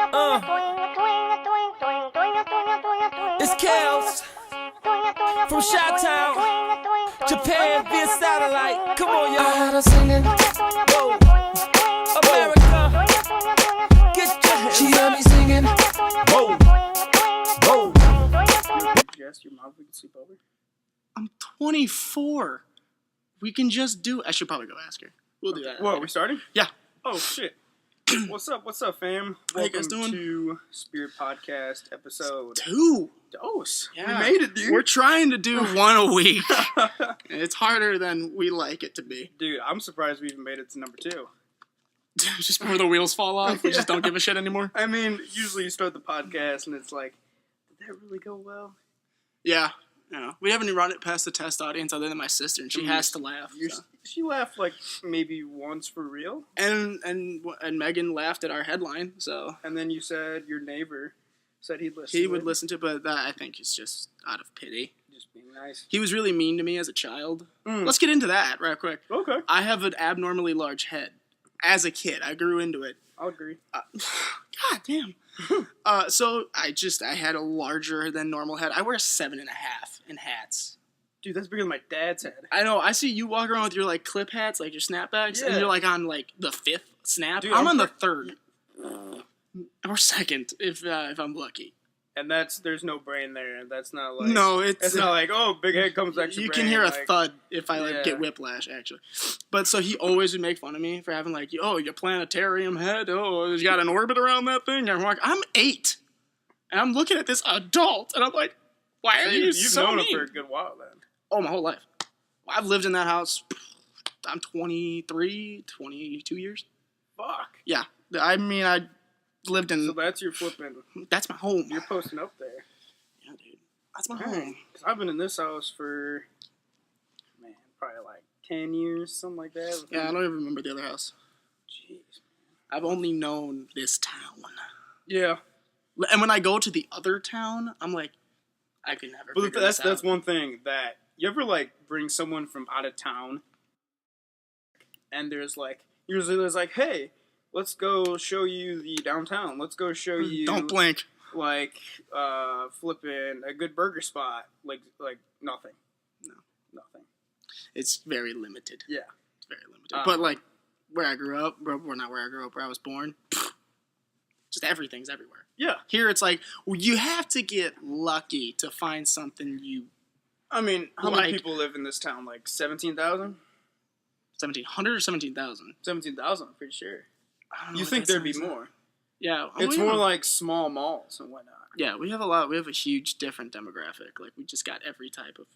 It's Kels from Chi-Town, Japan via satellite. Come on, y'all. I singing. Whoa. America, get your hands She up. got me singing. Whoa. Whoa. Jess, your mom, we can sleep over. I'm 24. We can just do... I should probably go ask her. We'll do that. Whoa, are we starting? Yeah. Oh, shit. What's up, fam? How you guys Welcome doing? to Spirit Podcast episode... 2. Dose. Yeah. We made it, dude. We're trying to do one a week. It's harder than we like it to be. Dude, I'm surprised we even made it to number 2. Just before the wheels fall off, we just don't give a shit anymore. I mean, usually you start the podcast and it's like, did that really go well? Yeah. We haven't run it past the test audience other than my sister, and she has to laugh. So. She laughed like maybe once for real. And Megan laughed at our headline, so... And then you said your neighbor said he'd listen. He would listen to it, but that I think is just out of pity. Just being nice. He was really mean to me as a child. Let's get into that right quick. Okay. I have an abnormally large head. As a kid, I grew into it. I'll agree. God damn. So I had a larger than normal head. I wear 7.5 in hats. Dude, that's bigger than my dad's head. I know. I see you walk around with your like clip hats, like your snapbacks, and Yeah. you're like on like the 5th snap. Dude, I'm on the 3rd or 2nd if I'm lucky. And there's no brain there. That's not like... No, It's not like, oh, big head comes extra you brain. can hear a like, thud if I Yeah. get whiplash, actually. But so he always would make fun of me for having like, oh, your planetarium head. Oh, you got an orbit around that thing. I'm like, I'm 8, and I'm looking at this adult, and I'm like, why are you You've so known mean? him for a good while then. Oh, my whole life. I've lived in that house. I'm 23, 22 years. Fuck. Yeah, I mean, I lived in. So that's your flipping. That's my home. You're posting up there. Yeah, dude. That's my Dang. home. 'Cause I've been in this house for, man, probably like 10 years, something like that. Yeah, I don't even remember the other house. Jeez. I've only known this town. Yeah. And when I go to the other town, I'm like, I could never. But figure that's this out. one thing that you ever like bring someone from out of town, and there's like usually there's like, hey, let's go show you the downtown. Let's go show you. Don't blink. Like flipping a good burger spot. Like nothing. No. Nothing. It's very limited. Yeah. It's very limited. But like where I grew up, well, not where I grew up, where I was born, just everything's everywhere. Yeah. Here it's like, well, you have to get lucky to find something you... I mean, how many Like- people live in this town? Like 17,000? 1,700 or 17,000? 17,000, I'm pretty sure. I don't know You what think that there'd be sounds like. more? Yeah. It's more like small malls and whatnot. Yeah, we have a lot. We have a huge different demographic. Like, we just got every type of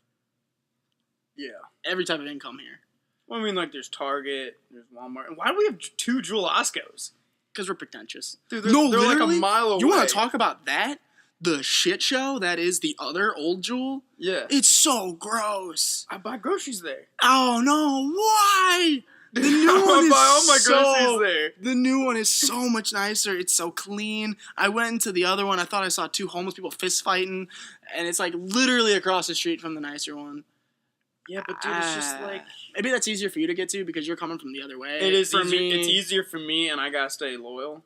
income here. Well, I mean, like, there's Target, there's Walmart. And why do we have 2 Jewel Oscos? Because we're pretentious. Dude, they're like a literally, mile away. You want to talk about that? The shit show that is the other old Jewel? Yeah. It's so gross. I buy groceries there. Oh, no. Why? The new I one is buy all my so... groceries there. The new one is so much nicer. It's so clean. I went into the other one. I thought I saw 2 homeless people fist fighting, and it's like literally across the street from the nicer one. Yeah, but dude, it's just like... Maybe that's easier for you to get to because you're coming from the other way. It is for easier. me. It's easier for me, and I gotta stay loyal.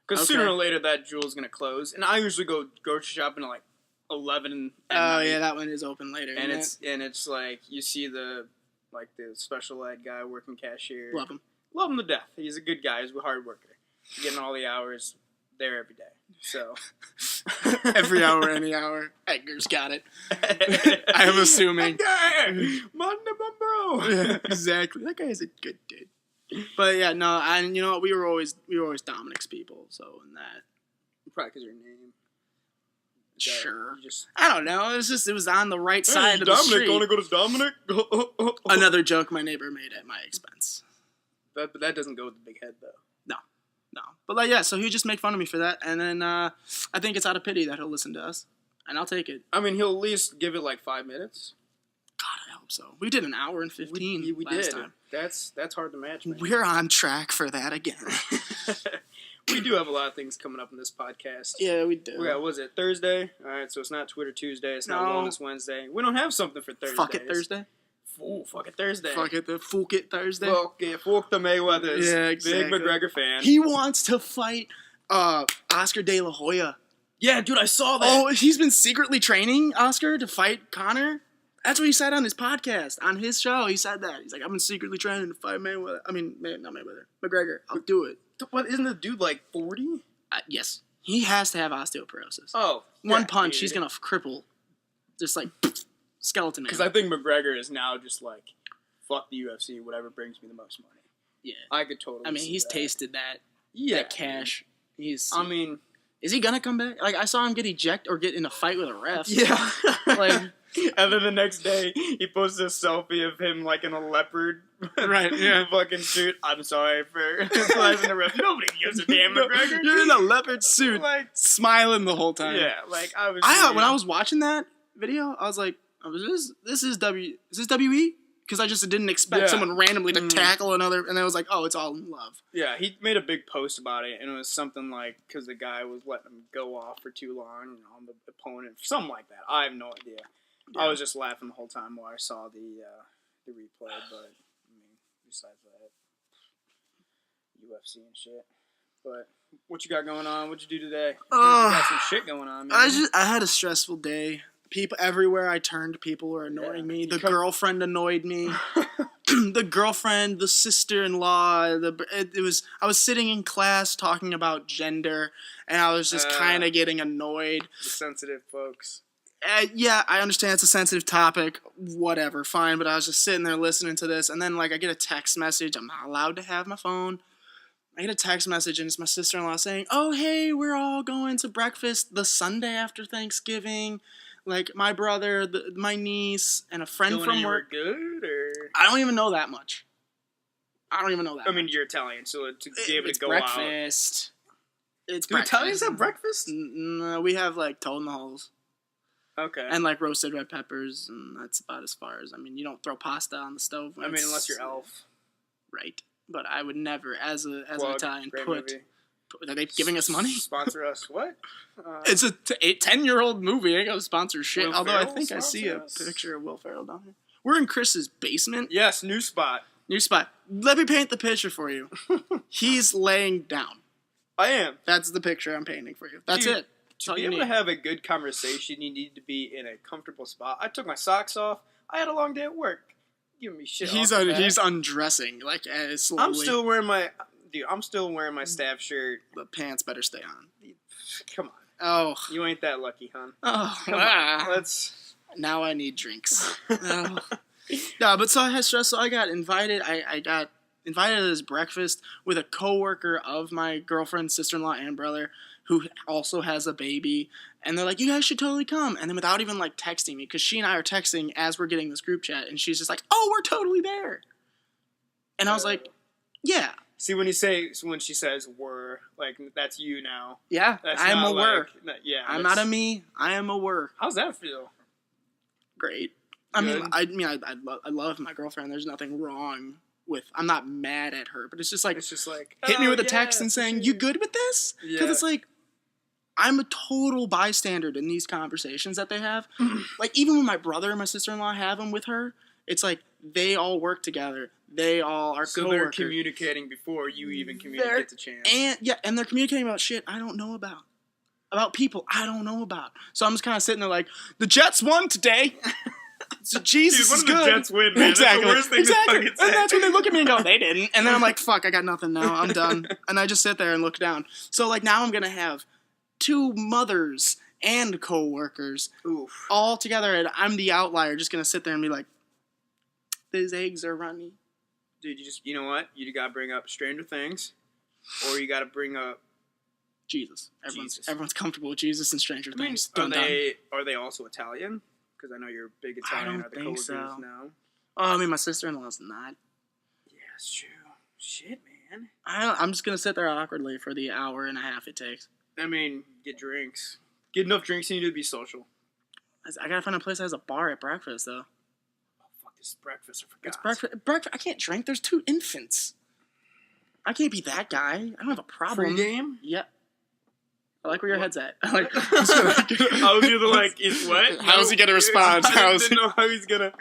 Because Okay. sooner or later, that Jewel's gonna close. And I usually go grocery shopping at like 11 at Oh night. yeah, that one is open later. And isn't it's like, you see the special ed guy working cashier. it? Love him. Love him to death. He's a good guy. He's a hard worker. Getting all the hours there every day. So... Every hour, any hour. Edgar's got it. I'm assuming. Monday, bro. Yeah, exactly. That guy is a good dude. But yeah, no, and you know what? We were always Dominic's people. So in that, Probably because your name. sure. You just... I don't know. It was on the right side of the Dominic, street. want to go to Dominic? Another joke my neighbor made at my expense. But that doesn't go with the big head, though. No. But like, yeah, so he'd just make fun of me for that. And then I think it's out of pity that he'll listen to us. And I'll take it. I mean, he'll at least give it like 5 minutes. God, I hope so. We did an hour and 15 We last did. time. That's hard to match, man. We're on track for that again. We do have a lot of things coming up in this podcast. Yeah, we do. Yeah, what was it, Thursday? All right, so it's not Twitter Tuesday. It's not No. Wellness Wednesday. We don't have something for Thursday. Fuck it Thursday. Ooh, fuck it Thursday. Fuck it Thursday. Fuck the Mayweathers. Yeah, exactly. Big McGregor fan. He wants to fight Oscar De La Hoya. Yeah, dude, I saw that. Oh, he's been secretly training Oscar to fight Conor. That's what he said on his podcast, on his show. He said that. He's like, I've been secretly training to fight Mayweather. I mean, not Mayweather. McGregor. I'll do it. What, isn't the dude like 40? Yes. He has to have osteoporosis. Oh. One punch, dude. he's going to cripple. Just like, skeleton. Because I think McGregor is now just like, fuck the UFC, whatever brings me the most money. Yeah. I could totally I mean, see he's that. tasted that. Yeah. That cash. I mean... Is he going to come back? Like, I saw him get ejected or get in a fight with a ref. Yeah. Like... And then the next day, he posted a selfie of him, like, in a leopard. Right, yeah. Fucking shoot. I'm sorry for slapping the ref. Nobody gives a damn, McGregor. You're in a leopard suit, Like, smiling the whole time. yeah, like, When I was watching that video, I was like, this is WE? Because I just didn't expect someone randomly to tackle another, and I was like, oh, it's all in love. Yeah, he made a big post about it, and it was something like, because the guy was letting him go off for too long on the opponent, something like that. I have no idea. Yeah. I was just laughing the whole time while I saw the replay, but, I mean, besides that, UFC and shit. But, what you got going on? What'd you do today? You got some shit going on, man. I had a stressful day. People everywhere I turned, people were annoying me. The girlfriend annoyed me. The girlfriend, the sister-in-law. I was sitting in class talking about gender, and I was just kind of getting annoyed. The sensitive folks. Yeah, I understand it's a sensitive topic. Whatever, fine. But I was just sitting there listening to this, and then like I get a text message. I'm not allowed to have my phone. I get a text message, and it's my sister-in-law saying, "Oh, hey, we're all going to breakfast the Sunday after Thanksgiving." Like, my brother, my niece, and a friend from work. Good, or? I don't even know that much. I mean, you're Italian, so to be able to go breakfast. out. It's Do breakfast. Italians have breakfast? No, we have, like, toad in the holes. Okay. And, like, roasted red peppers, and that's about as far as... I mean, you don't throw pasta on the stove. I mean, unless you're Elf. Right. But I would never, as an Italian, movie. Are they giving us money? Sponsor us. What? It's a 10-year-old movie. I ain't gonna sponsor shit. Will Although Ferrell I think I see a sponsor us. picture of Will Ferrell down here. We're in Chris's basement. Yes, new spot. New spot. Let me paint the picture for you. He's laying down. I am. That's the picture I'm painting for you. That's it. To be able to have a good conversation, you need to be in a comfortable spot. I took my socks off. I had a long day at work. Giving me shit. He's undressing like slowly. I'm still wearing my staff shirt. The pants better stay on. Come on. Oh, you ain't that lucky, hon. Oh, come on. Let's. Now I need drinks. Oh. Yeah, but so I had stress. So I got invited. I got invited to this breakfast with a coworker of my girlfriend's sister-in-law and brother, who also has a baby. And they're like, you guys should totally come. And then without even, like, texting me, because she and I are texting as we're getting this group chat, and she's just like, oh, we're totally there. And I was like, yeah. See, when she says we're, like, that's you now. Yeah, I am a we're. Yeah. I'm not a me. I am a we're. How's that feel? Great. Good. I love my girlfriend. There's nothing wrong with, I'm not mad at her, but it's just like hit me with a text and saying, you good with this? Because it's like, I'm a total bystander in these conversations that they have. Like, even when my brother and my sister-in-law have them with her, it's like, they all work together. They all are so co-workers. They're communicating before you even get the chance. And they're communicating about shit I don't know about. About people I don't know about. So I'm just kind of sitting there like, the Jets won today. So Jesus is good. The Jets win, man. Exactly. That's the worst thing to fucking say. And that's when they look at me and go, they didn't. And then I'm like, fuck, I got nothing now. I'm done. And I just sit there and look down. So, like, now I'm going to have 2 mothers and co-workers all together, and I'm the outlier just going to sit there and be like, these eggs are runny. Dude, you know what? You got to bring up Stranger Things, or you got to bring up Jesus. Everyone's comfortable with Jesus and Stranger Things. Are they also Italian? Because I know you're a big Italian. I don't think so. Now. Oh, I mean, my sister-in-law's not. Yeah, it's true. Shit, man. I'm just going to sit there awkwardly for the hour and a half it takes. I mean, get drinks. Get enough drinks, and you need to be social. I got to find a place that has a bar at breakfast, though. Oh, fuck, this is breakfast. I forgot. It's breakfast. I can't drink. There's 2 infants. I can't be that guy. I don't have a problem. Free game? Yeah. I like where your head's at. I like. I was either like, what? How's he gonna respond? I didn't know how he's gonna.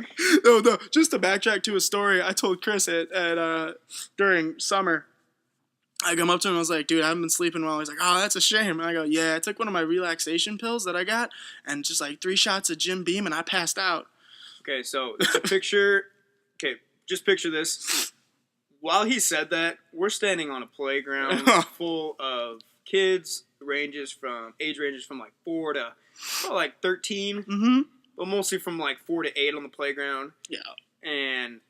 No. Just to backtrack to a story I told Chris at during summer. I come up to him, I was like, dude, I haven't been sleeping well. He's like, oh, that's a shame. And I go, yeah, I took one of my relaxation pills that I got, and just like 3 shots of Jim Beam, and I passed out. Okay, so it's a picture. Okay, just picture this. While he said that, we're standing on a playground full of kids, age ranges from like 4 to like 13, but mostly from like 4 to 8 on the playground. Yeah. And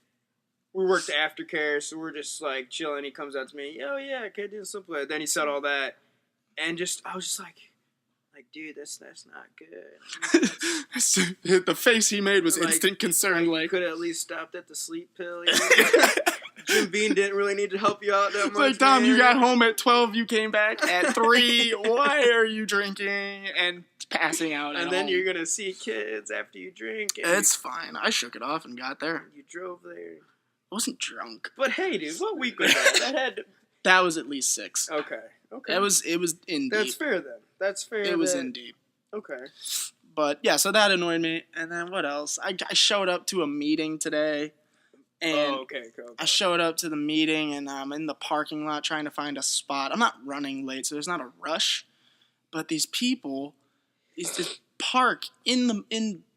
we worked aftercare, so we're just like chilling. He comes out to me, oh yeah, I can do something. Then he said all that, and I was just like, dude, that's not good. The face he made was instant concern. Like, could have at least stopped at the sleep pill. You know? Jim Beam didn't really need to help you out that much. Like, Tom, you got home at 12, you came back at 3. Why are you drinking and passing out? And then you're gonna see kids after you drink. It's fine. I shook it off and got there. You drove there. I wasn't drunk. But hey, dude, what week was that? That was at least 6. Okay. It was in deep. That's fair then. That's fair. It was in deep. Okay. But yeah, so that annoyed me. And then what else? I showed up to a meeting today. And okay. I showed up to the meeting, and I'm in the parking lot trying to find a spot. I'm not running late, so there's not a rush. But these people, just park in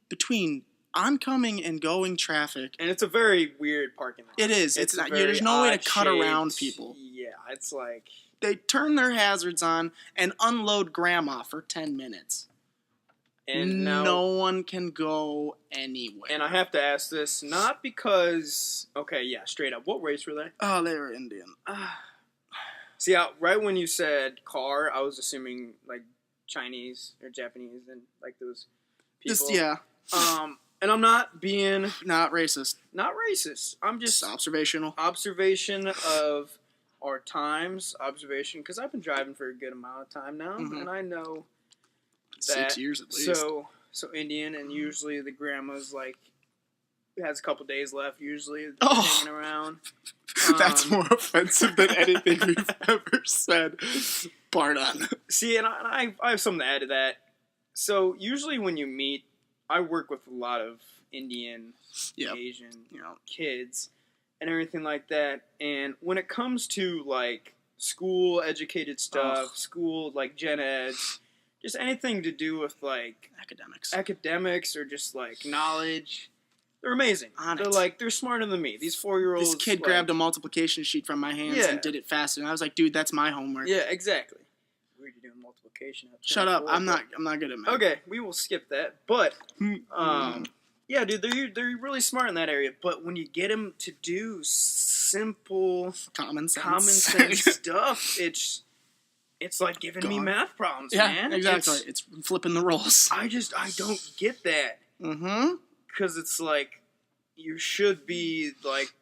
between oncoming and going traffic. And it's a very weird parking lot. It is. It's not. There's no way to cut around people. Yeah, it's like they turn their hazards on and unload grandma for 10 minutes. And now, no one can go anywhere. And I have to ask this, not because... Okay, yeah, straight up. What race were they? Oh, they were Indian. See, right when you said car, I was assuming, like, Chinese or Japanese and, like, those people. Just, yeah. And I'm not being... Not racist. Not racist. I'm just... observational. Observation of our times. Observation, because I've been driving for a good amount of time now, and I know... 6 years at least. So Indian, and usually the grandma's like has a couple days left. Usually hanging around. That's more offensive than anything we've ever said. Pardon. See, and I have something to add to that. So usually when you meet, I work with a lot of Indian, Asian, kids, and everything like that. And when it comes to like school educated stuff, school like gen eds. Just anything to do with, like... Academics or just, like, knowledge. They're amazing. They're smarter than me. These 4-year-olds... This kid grabbed a multiplication sheet from my hands and did it faster. And I was like, dude, that's my homework. Yeah, exactly. Weird you're doing multiplication. Shut up. I'm not good at math. Okay, we will skip that. But, yeah, dude, they're really smart in that area. But when you get them to do simple... Common sense stuff, It's like giving me math problems, man. Exactly. It's flipping the rolls. I don't get that. Because it's like, you should be, like,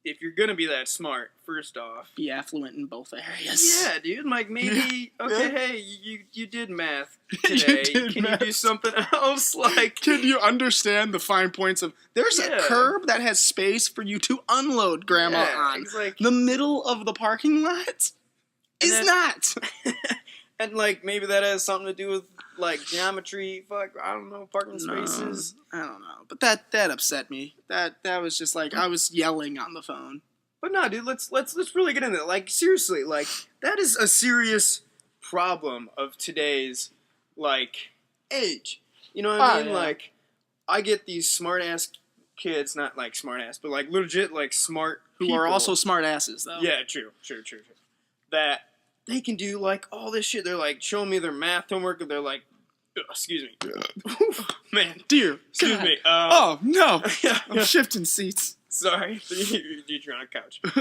if you're going to be that smart, first off. Be affluent in both areas. Yeah, dude. Like, maybe, hey, you did math today. Can you do something else? Like, can you understand the fine points of, there's a curb that has space for you to unload grandma on. Like, the middle of the parking lot? Is not. And, like, maybe that has something to do with, like, geometry, I don't know, parking spaces. I don't know. But that upset me. That was just, like, I was yelling on the phone. But no, dude, let's really get into it. Like, seriously, like, that is a serious problem of today's, like, age. You know what I mean? Yeah. Like, I get these smart-ass kids, not, like, smart-ass, but, like, legit, like, smart people. Who are also smart-asses, though. Yeah, true. That they can do, like, all this shit. They're, like, showing me their math homework, and they're, like, excuse me. Man. Dear. Excuse me. Oh, no. I'm shifting seats. Sorry. You're on a couch. You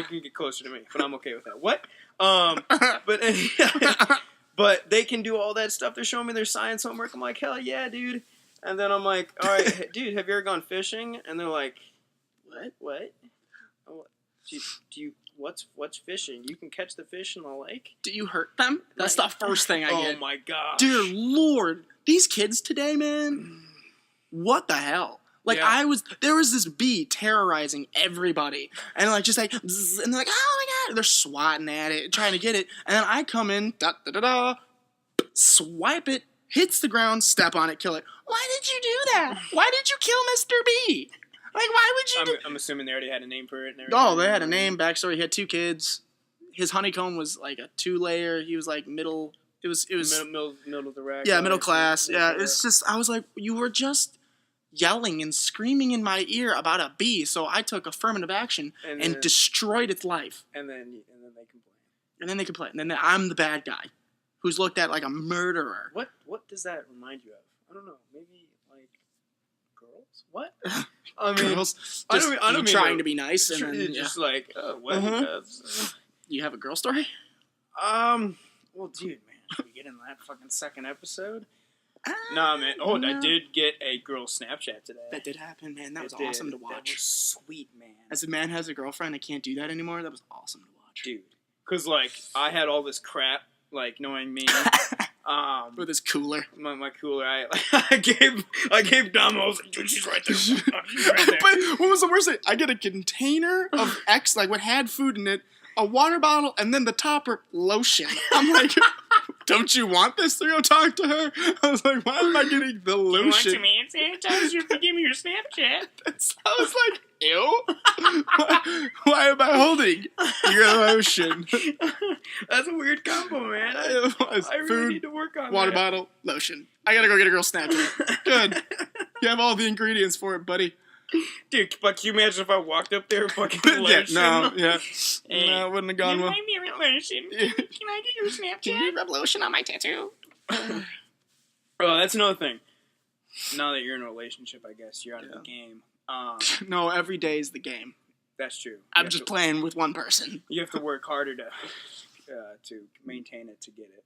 can get closer to me, but I'm okay with that. What? But they can do all that stuff. They're showing me their science homework. I'm like, hell yeah, dude. And then I'm like, all right, dude, have you ever gone fishing? And they're like, what? Oh, do you... What's fishing? You can catch the fish in the lake? Do you hurt them? That's the first thing I get. Oh my gosh. Dear Lord. These kids today, man. What the hell? Like, there was this bee terrorizing everybody. And, like, just like, and they're like, oh my God. They're swatting at it, trying to get it. And then I come in, swipe it, hits the ground, step on it, kill it. Why did you do that? Why did you kill Mr. Bee? Like, why would you I'm assuming they already had a name for it and everything. Oh, they had a name, backstory. He had 2 kids. his honeycomb was like a 2-layer. He was like middle. It was middle of the rack. yeah, middle class. Yeah, it's just I was like, you were just yelling and screaming in my ear about a bee, so I took affirmative action and destroyed its life. And then they complain. And then they complain. And then I'm the bad guy, who's looked at like a murderer. What does that remind you of? I don't know. Maybe like girls. What? I mean, girls. I don't mean trying to be nice, and then just like what? You have a girl story? Well, dude, man, should we get in that fucking second episode? Nah, man. Oh, no. I did get a girl Snapchat today. That did happen, man. That was awesome to watch. That was sweet, man. As a man has a girlfriend, I can't do that anymore. That was awesome to watch, dude. Because like I had all this crap, like knowing me. With his cooler. My cooler. I gave Dom. I was like, dude, she's right there. She's right there. But what was the worst thing? I get a container of X, like what had food in it, a water bottle, and then the topper lotion. I'm like, don't you want this to go talk to her? I was like, why am I getting the lotion? You want some hand sanitizer? Give me your Snapchat. I was like, ew. Why am I holding your lotion? That's a weird combo, man. I really need to work on water that. bottle, lotion. I gotta go get a girl Snapchat. Good. You have all the ingredients for it, buddy. Dude, but can you imagine if I walked up there fucking lotion? No, Hey, no, it wouldn't have gone well. You might be a lotion. Can I get your Snapchat? Can you rub lotion on my tattoo? Oh, that's another thing. Now that you're in a relationship, I guess you're out of the game. No, every day is the game. That's true. I'm just playing with one person. You have to work harder to maintain it to get it.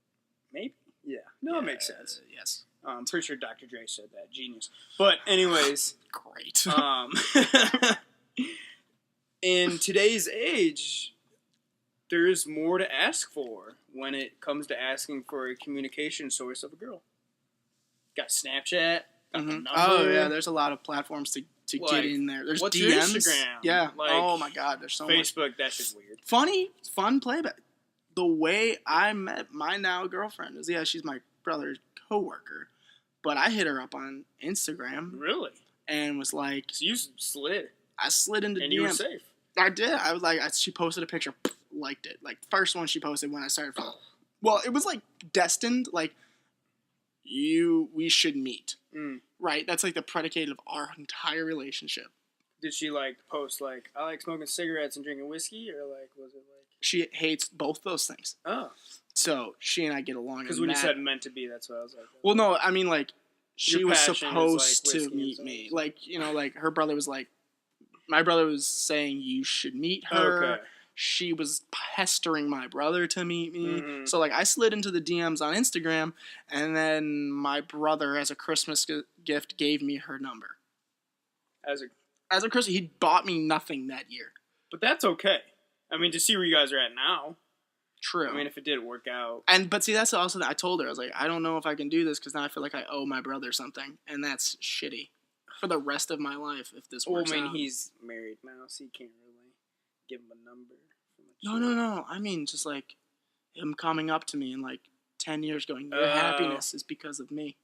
Maybe? Yeah. No, it makes sense. Yes. I'm pretty sure Dr. Dre said that. Genius. But anyways. Great. In today's age, there's more to ask for when it comes to asking for a communication source of a girl. Got Snapchat. Got the number. Oh, yeah. There's a lot of platforms to get in there. There's what's DMs. Your Instagram? Yeah. Like, oh, my God. There's so Facebook, much. that shit's weird. Fun playback. The way I met my now girlfriend is, she's my brother's coworker. But I hit her up on Instagram. Really? And was like... So you slid. I slid into DMs. And you were safe. I did. I was like... she posted a picture. Liked it. Like, first one she posted when I started following. Well, it was like destined. Like, we should meet. Right? That's like the predicate of our entire relationship. Did she like post like, I like smoking cigarettes and drinking whiskey? Or like, was it like... She hates both those things. Oh. So, she and I get along. Because when you said meant to be, that's what I was like. Well, no, I mean, like, she was supposed like to meet me. Like, like, her brother was like, my brother was saying you should meet her. Okay. She was pestering my brother to meet me. Mm-hmm. So, like, I slid into the DMs on Instagram, and then my brother, as a Christmas gift, gave me her number. As a Christmas, he bought me nothing that year. But that's okay. I mean, to see where you guys are at now. True. I mean, if it did work out. But see, that's also, I told her, I was like, I don't know if I can do this, because now I feel like I owe my brother something, and that's shitty. For the rest of my life, if this works out. Well, I mean, he's married now, so you can't really give him a number. No. I mean, just like him coming up to me in like 10 years going, your happiness is because of me.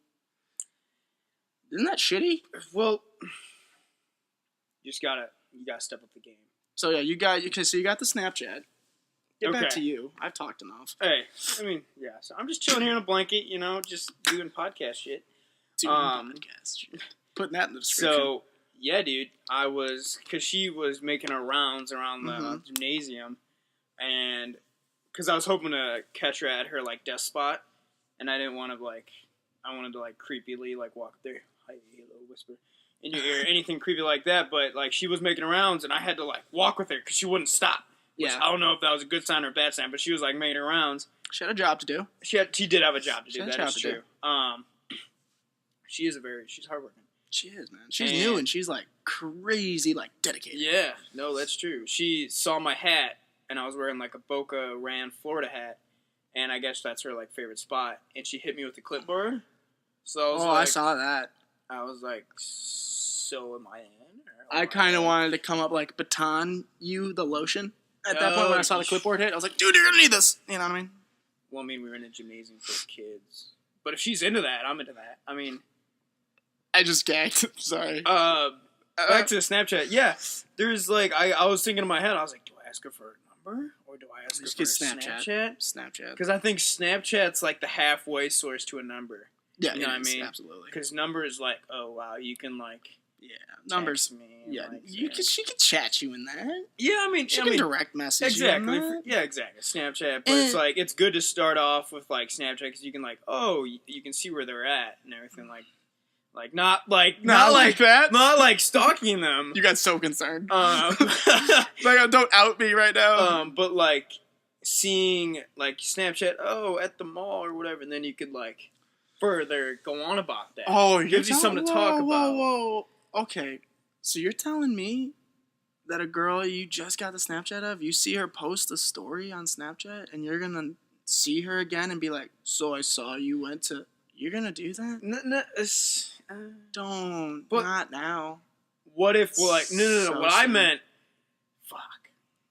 Isn't that shitty? Well, you gotta step up the game. So yeah, you got the Snapchat. Get back to you. I've talked enough. Hey, I mean, yeah. So I'm just chilling here in a blanket, just doing podcast shit. Putting that in the description. So yeah, dude, because she was making her rounds around the gymnasium. And because I was hoping to catch her at her like desk spot, and I didn't want to I wanted to creepily walk there, hi, hello, whisper in your ear, anything creepy like that. But she was making rounds, and I had to walk with her because she wouldn't stop. Which I don't know if that was a good sign or a bad sign, but she was making her rounds. She had a job to do. She did have a job to do. That is true. She's hardworking. She is, man. She's new and she's crazy dedicated. Yeah, no, that's true. She saw my hat. And I was wearing a Boca Raton, Florida hat, and I guess that's her favorite spot. And she hit me with the clipboard. So I saw that. I was like, so am I in? I kind of wanted to come up baton you the lotion at that point when I saw the clipboard hit. I was like, dude, you're gonna need this. You know what I mean? Well, I mean, we were in a gymnasium for kids, but if she's into that, I'm into that. I mean, I just gagged. Sorry. Back to the Snapchat. Yeah, there's I was thinking in my head, I was like, do I ask her for her number, or do I ask her Just for? get Snapchat. Snapchat. Because I think Snapchat's like the halfway source to a number. Yeah, you know what I mean? Absolutely. Because number is like, oh wow, you can like numbers. Me Yeah, like, she could chat you in that. Yeah, I mean, she can direct message exactly. you in that. Yeah, exactly. Snapchat, but it's like it's good to start off with like Snapchat because you can like, oh, you can see where they're at and everything not like that. Not like stalking them. You got so concerned. Like, don't out me right now. But like seeing like Snapchat, at the mall or whatever, and then you could like further go on about that. Oh, it gives you something to talk about. Whoa. Okay, so you're telling me that a girl you just got the Snapchat of, you see her post a story on Snapchat, and you're gonna see her again and be like, "So I saw you went to." You're gonna do that? Don't. But not now. What if we're like, no. So what soon. I meant, fuck.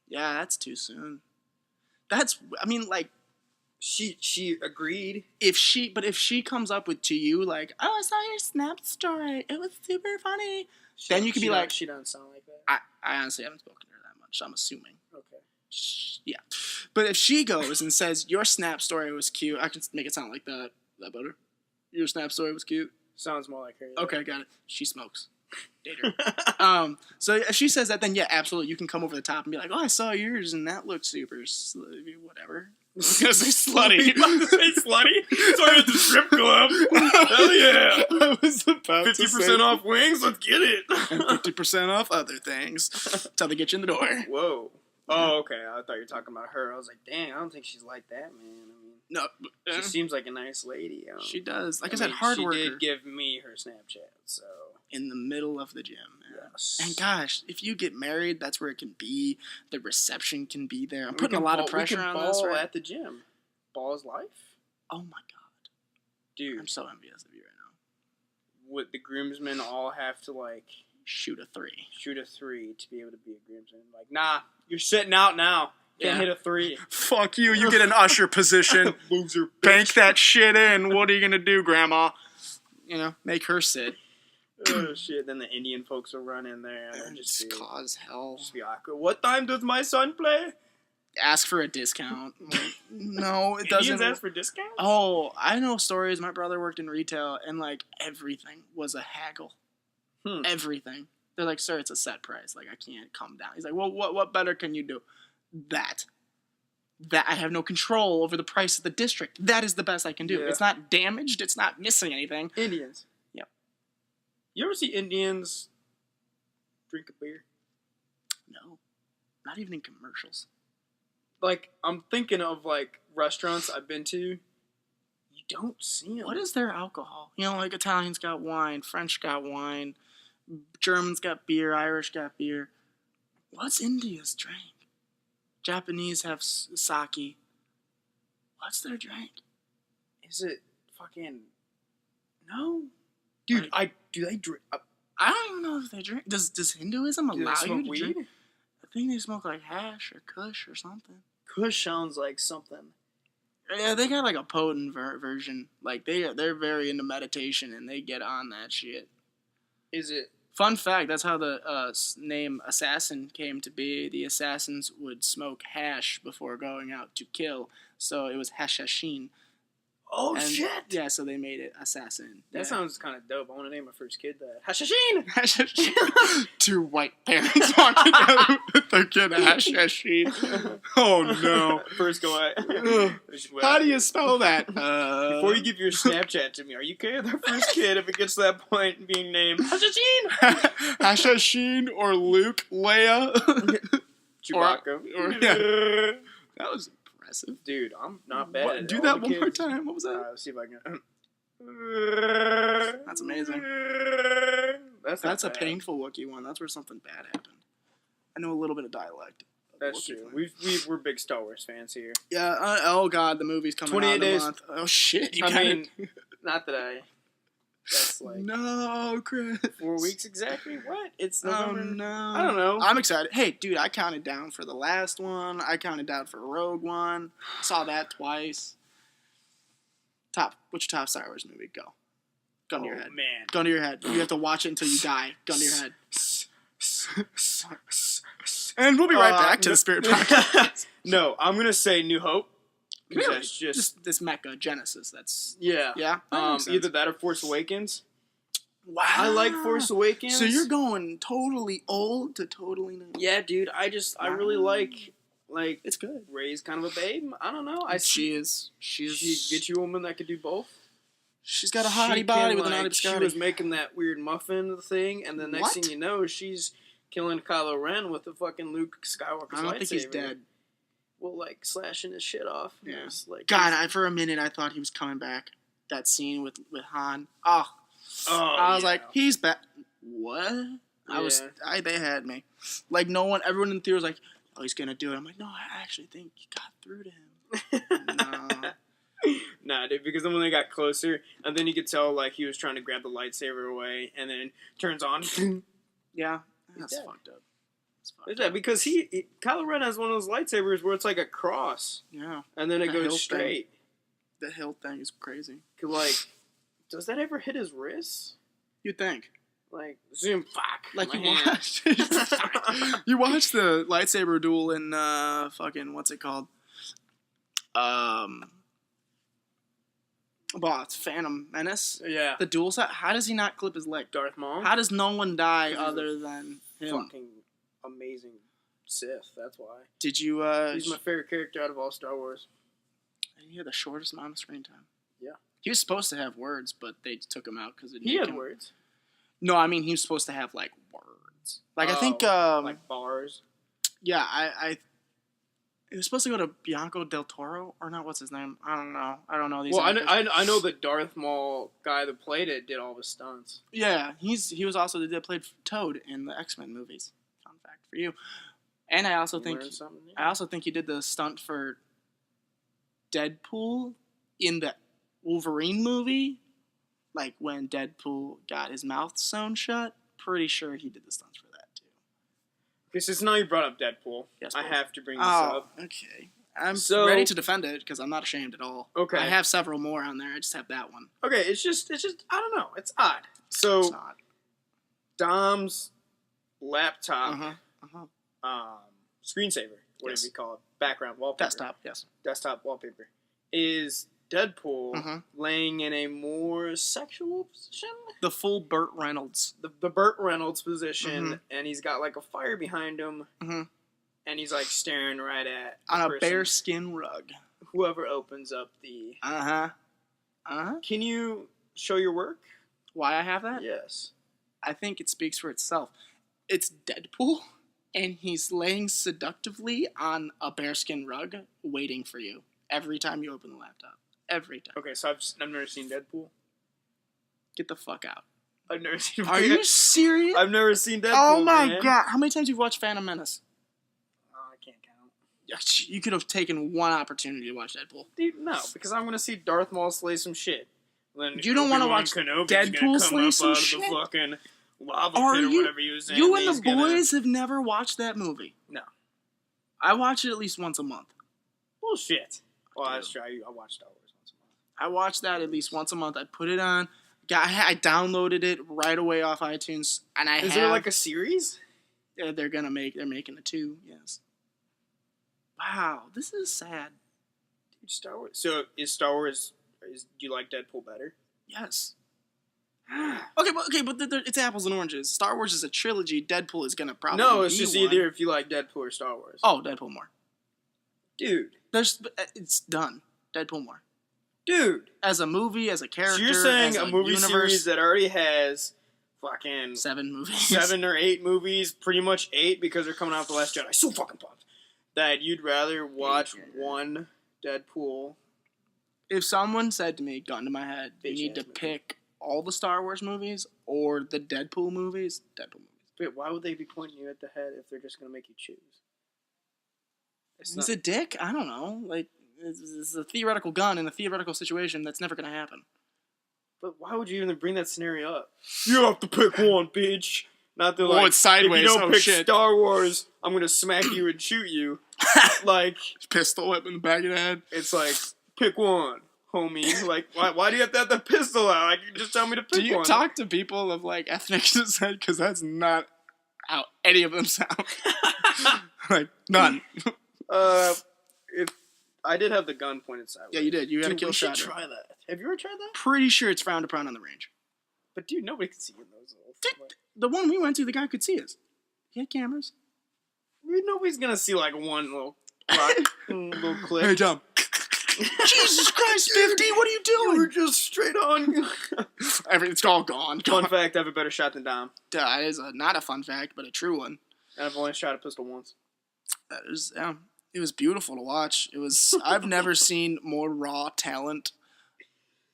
Yeah, that's too soon. I mean, like, she agreed. If she comes up to you like, oh, I saw your Snap story, it was super funny, then you could be like, she doesn't sound like that. I honestly haven't spoken to her that much, so I'm assuming. Okay. Yeah. But if she goes and says, your Snap story was cute, I can make it sound like that. Is that better? Your Snap story was cute? Sounds more like her. Yeah. Okay, got it. She smokes. Date her. So if she says that, then yeah, absolutely, you can come over the top and be like, oh, I saw yours, and that looked super whatever. I was gonna say slutty. Slutty? Sorry, at the strip club. Hell yeah. I was about 50% off wings? Let's get it. And 50% off other things. That's how they get you in the door. Whoa. Oh, okay. I thought you were talking about her. I was like, dang, I don't think she's like that, man. I mean, no. She seems like a nice lady. She does. Like I said, hard worker. She did give me her Snapchat, so. In the middle of the gym. Man. Yes. And gosh, if you get married, that's where it can be. The reception can be there. I'm putting a lot of pressure on this, right? At the gym. Ball is life. Oh my god. Dude. I'm so envious of you right now. Would the groomsmen all have to, like... Shoot a 3 to be able to be a groomsman? Like, nah, you're sitting out now. Can't hit a 3. Fuck you. You get an usher position. Loser. Bank that shit in. What are you going to do, Grandma? You know, make her sit. Oh, shit. Then the Indian folks will run in there and just cause hell. Just be awkward. What time does my son play? Ask for a discount. No, it doesn't. Indians ask for discounts? Oh, I know stories. My brother worked in retail, and, like, everything was a haggle. Everything. They're like, sir, it's a set price. Like, I can't come down. He's like, well, what better can you do? That I have no control over the price of the district. That is the best I can do. Yeah. It's not damaged. It's not missing anything. Indians. Yep. You ever see Indians drink a beer? No. Not even in commercials. Like, I'm thinking of, like, restaurants I've been to. You don't see them. What is their alcohol? You know, like, Italians got wine. French got wine. Germans got beer. Irish got beer. What's India's drink? Japanese have sake. What's their drink? Is it fucking... No. Dude, do they drink... I don't even know if they drink. Does Hinduism allow you to weed? drink? I think they smoke like hash or kush or something. Kush sounds like something. Yeah, they got like a potent version. Like they're very into meditation and they get on that shit. Is it? Fun fact, that's how the name Assassin came to be. The assassins would smoke hash before going out to kill, so it was hashashin. Oh, shit! Yeah, so they made it Assassin. That sounds kind of dope. I want to name my first kid that. Hashashin! Hashashin! 2 white parents walking together with their kid Hashashin. Oh, no. First go out. How do you spell that? Before you give your Snapchat to me, are you okay with our first kid if it gets to that point being named Hashashin? Hashashin or Luke Leia? Chewbacca. Yeah. That was impressive. Dude, I'm not bad. Do that one more time. What was that? Let's see if I can. That's amazing. That's a painful Wookiee one. That's where something bad happened. I know a little bit of dialect. That's true. We're big Star Wars fans here. Yeah. Oh God, the movie's coming 28 out in a month. Oh shit! Not that I. That's like no, Chris. 4 weeks exactly. What? It's November. Oh no. I don't know. I'm excited. Hey, dude, I counted down for the last one. I counted down for Rogue One. Saw that twice. What's your top Star Wars movie? Go. Gun to your head. Man. Gun to your head. You have to watch it until you die. Gun to your head. And we'll be right back to the Spirit Podcast. No, I'm gonna say New Hope. Really? That's just this Mecha Genesis. That's yeah. That makes sense. Either that or Force Awakens. Wow. I like Force Awakens. So you're going totally old to totally new. Yeah, dude. I really like it's good. Rey's kind of a babe. I don't know. She is. She get you a woman that could do both. She's got a hottie body with an hottie She biscotti. was making that weird muffin thing, and the next thing you know, she's killing Kylo Ren with the fucking Luke Skywalker's lightsaber. I don't think he's dead. Well, like slashing his shit off. Yeah. Like, God, for a minute I thought he was coming back. That scene with Han. I was like, he's back. What? They had me. Like everyone in the theater was like, oh, he's gonna do it. I'm like, no, I actually think you got through to him. No. Nah, dude, because then when they got closer, and then you could tell, like, he was trying to grab the lightsaber away, and then turns on. Yeah, that's fucked up. It's that because Kylo Ren has one of those lightsabers where it's like a cross. Yeah. And then it goes straight. The hilt thing is crazy. Like, does that ever hit his wrist? You'd think. Like, zoom, fuck. Like you watched. You watched the lightsaber duel in fucking what's it called? It's Phantom Menace. Yeah. The duel set. How does he not clip his leg? Darth Maul. How does no one die other than him? Fucking amazing Sith. That's why. Did you? He's my favorite character out of all Star Wars. He had the shortest amount of screen time. Yeah. He was supposed to have words, but they took him out because he had words. No, I mean he was supposed to have like words. Like I think like bars. Yeah, I he was supposed to go to Bianco del Toro or not. What's his name? I don't know these. Well, I know the Darth Maul guy that played it did all the stunts. Yeah, he was also the dude that played Toad in the X-Men movies. Fun fact for you. And I also think he did the stunt for Deadpool in the Wolverine movie. Like when Deadpool got his mouth sewn shut. Pretty sure he did the stunts for that too. Okay, since now you brought up Deadpool, yes, I have to bring this up. Okay. I'm ready to defend it because I'm not ashamed at all. Okay. I have several more on there. I just have that one. Okay, it's just I don't know. It's odd. So it's odd. Dom's laptop screensaver, whatever you call it, background wallpaper. Desktop wallpaper is Deadpool laying in a more sexual position. The full Burt Reynolds. The Burt Reynolds position, and he's got like a fire behind him, and he's like staring right at on a bearskin rug. Whoever opens up the Can you show your work? Why I have that? Yes. I think it speaks for itself. It's Deadpool, and he's laying seductively on a bearskin rug, waiting for you every time you open the laptop. Every time. Okay, so I've never seen Deadpool. Get the fuck out. I've never seen. Are you serious? I've never seen Deadpool. Oh my god! How many times have you watched Phantom Menace? I can't count. You could have taken one opportunity to watch Deadpool. Dude, no, because I'm gonna see Darth Maul slay some shit. Then you don't want to watch Deadpool slay some shit? The fucking lava pit or whatever he was in. You and the boys have never watched that movie. No. I watch it at least once a month. Bullshit. Well, that's true. I watch Star Wars once a month. I watch that at least once a month. I put it on. I downloaded it right away off iTunes, and Is there like a series? They're making a 2. Yes. Wow, this is sad. Dude, Star Wars. So is Star Wars? Do you like Deadpool better? Yes. Okay, but it's apples and oranges. Star Wars is a trilogy. Deadpool is gonna probably no. It's be just one. either if you like Deadpool or Star Wars. Oh, Deadpool more. Dude. It's done. Deadpool more. Dude. As a movie, as a character. So you're saying a movie universe, series that already has fucking 7 movies. 7 or 8 movies, pretty much 8 because they're coming out The Last Jedi. So fucking pumped. That you'd rather watch one Deadpool. If someone said to me, gun to my head, you need to pick all the Star Wars movies or the Deadpool movies, Deadpool movies. Wait, why would they be pointing you at the head if they're just going to make you choose? He's a dick? I don't know. Like, it's a theoretical gun in a theoretical situation that's never going to happen. But why would you even bring that scenario up? You have to pick one, bitch. Not the it's sideways. If you don't pick Star Wars, I'm going to smack you and shoot you. Like, pistol whip in the back of the head. It's like, pick one, homie. Like, why do you have to have the pistol out? Like, you just tell me to pick one. Do you talk to people of, like, ethnic descent? Because that's not how any of them sound. Like, none. If I did have the gun pointed sideways. Yeah, you did. You had to Dude, kill we should shotgun. try that. Have you ever tried that? Pretty sure it's frowned upon on the range. But dude, nobody can see in those little. The one we went to, the guy could see us. He had cameras. Nobody's gonna see like one little little clip. Hey, Tom. Jesus Christ, 50, what are you doing? We're just straight on. It's all gone. Fun fact: I have a better shot than Dom, That is not a fun fact, but a true one. and I've only shot a pistol once. That is, it was beautiful to watch. It was. I've never seen more raw talent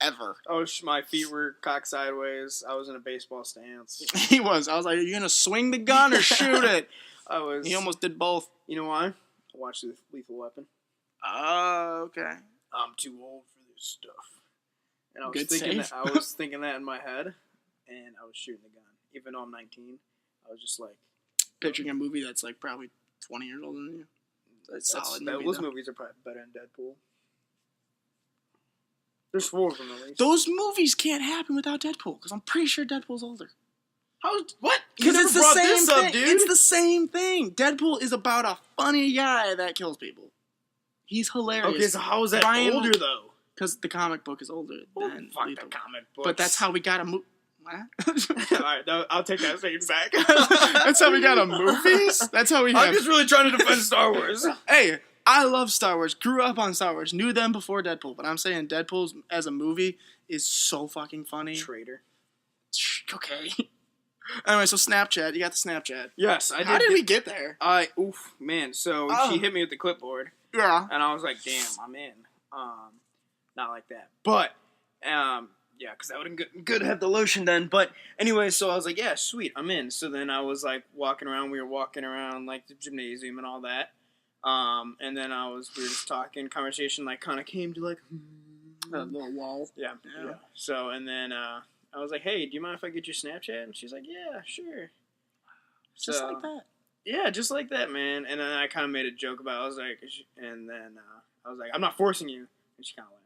ever. My feet were cocked sideways. I was in a baseball stance. He was. I was like, are you gonna swing the gun or shoot it? I was. He almost did both. You know why? I watched Lethal Weapon. Oh, okay. I'm too old for this stuff. And I was Good thinking save. that, I was thinking that in my head, and I was shooting the gun. Even though I'm 19, I was just like Picturing a movie that's like probably 20 years older than you. That's solid movie, those though. movies are probably better than Deadpool. There's 4 of them at least. Those movies can't happen without Deadpool, because I'm pretty sure Deadpool's older. What? Because it's the same this thing. up, dude. It's the same thing. Deadpool is about a funny guy that kills people. He's hilarious. Okay, so how is that older though? Because the comic book is older than Fuck Lethal. the comic book. But that's how we got a movie. What? Alright, I'll take that same Zach. That's how we got a movies? That's how we have... I'm just really trying to defend Star Wars. Hey, I love Star Wars. Grew up on Star Wars. Knew them before Deadpool. But I'm saying Deadpool as a movie is so fucking funny. Traitor. Okay. Anyway, so Snapchat. You got the Snapchat. Yes, I did. How did we get there? Man. So Oh. she hit me with the clipboard, Yeah. and I was like, "Damn, I'm in." Not like that, but yeah, because that would have been good to have the lotion then. But anyway, so I was like, "Yeah, sweet, I'm in." So then I was like walking around. We were walking around like the gymnasium and all that. And then we were just talking. Conversation like kind of came to like A little wall. yeah. So and then I was like, "Hey, do you mind if I get your Snapchat?" And she's like, "Yeah, sure." Just like that. Yeah, just like that, man. And then I kind of made a joke about it. I was like, and then I was like, "I'm not forcing you." And she kind of laughed.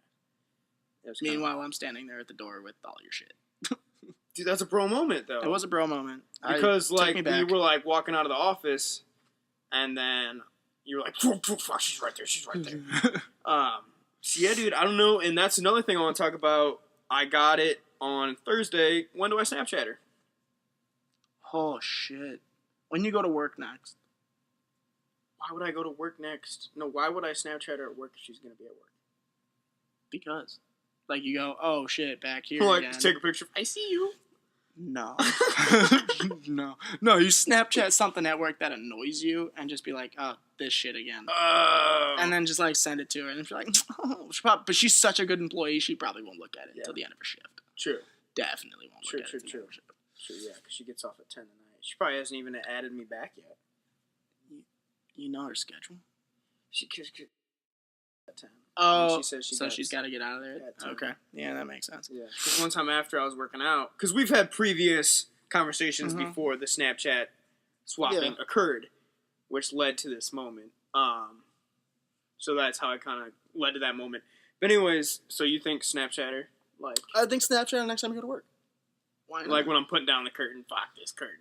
It was kinda- Meanwhile, I'm standing there at the door with all your shit. dude, that's a bro moment, though. It was a bro moment. Because, Take like, me we back. were, like, walking out of the office, and then you were like, fuck, she's right there, So, yeah, dude, I don't know. And that's another thing I want to talk about. I got it on Thursday. When do I Snapchat her? Oh, shit. When you go to work next. Why would I go to work next? No, why would I Snapchat her at work if she's going to be at work? Because. Like, you go, oh, shit, back here Like, again. take a picture. I see you. No. No, you Snapchat something at work that annoys you and just be like, oh, this shit again. And then just, like, send it to her. And she's like, oh. But she's such a good employee, she probably won't look at it until the end of her shift. True. Definitely won't look at it. True, yeah, because she gets off at 10 tonight. She probably hasn't even added me back yet. You know her schedule? She at 10. Oh, she says she's got to get out of there. at 10. Okay, yeah, that makes sense. Yeah, because one time after I was working out, because we've had previous conversations Mhm. before the Snapchat swapping occurred, which led to this moment. So that's how I kind of led to that moment. But anyways, so you think Snapchatter, like I think Snapchat next time you go to work. Why not? like when I'm putting down the curtain, fuck this curtain,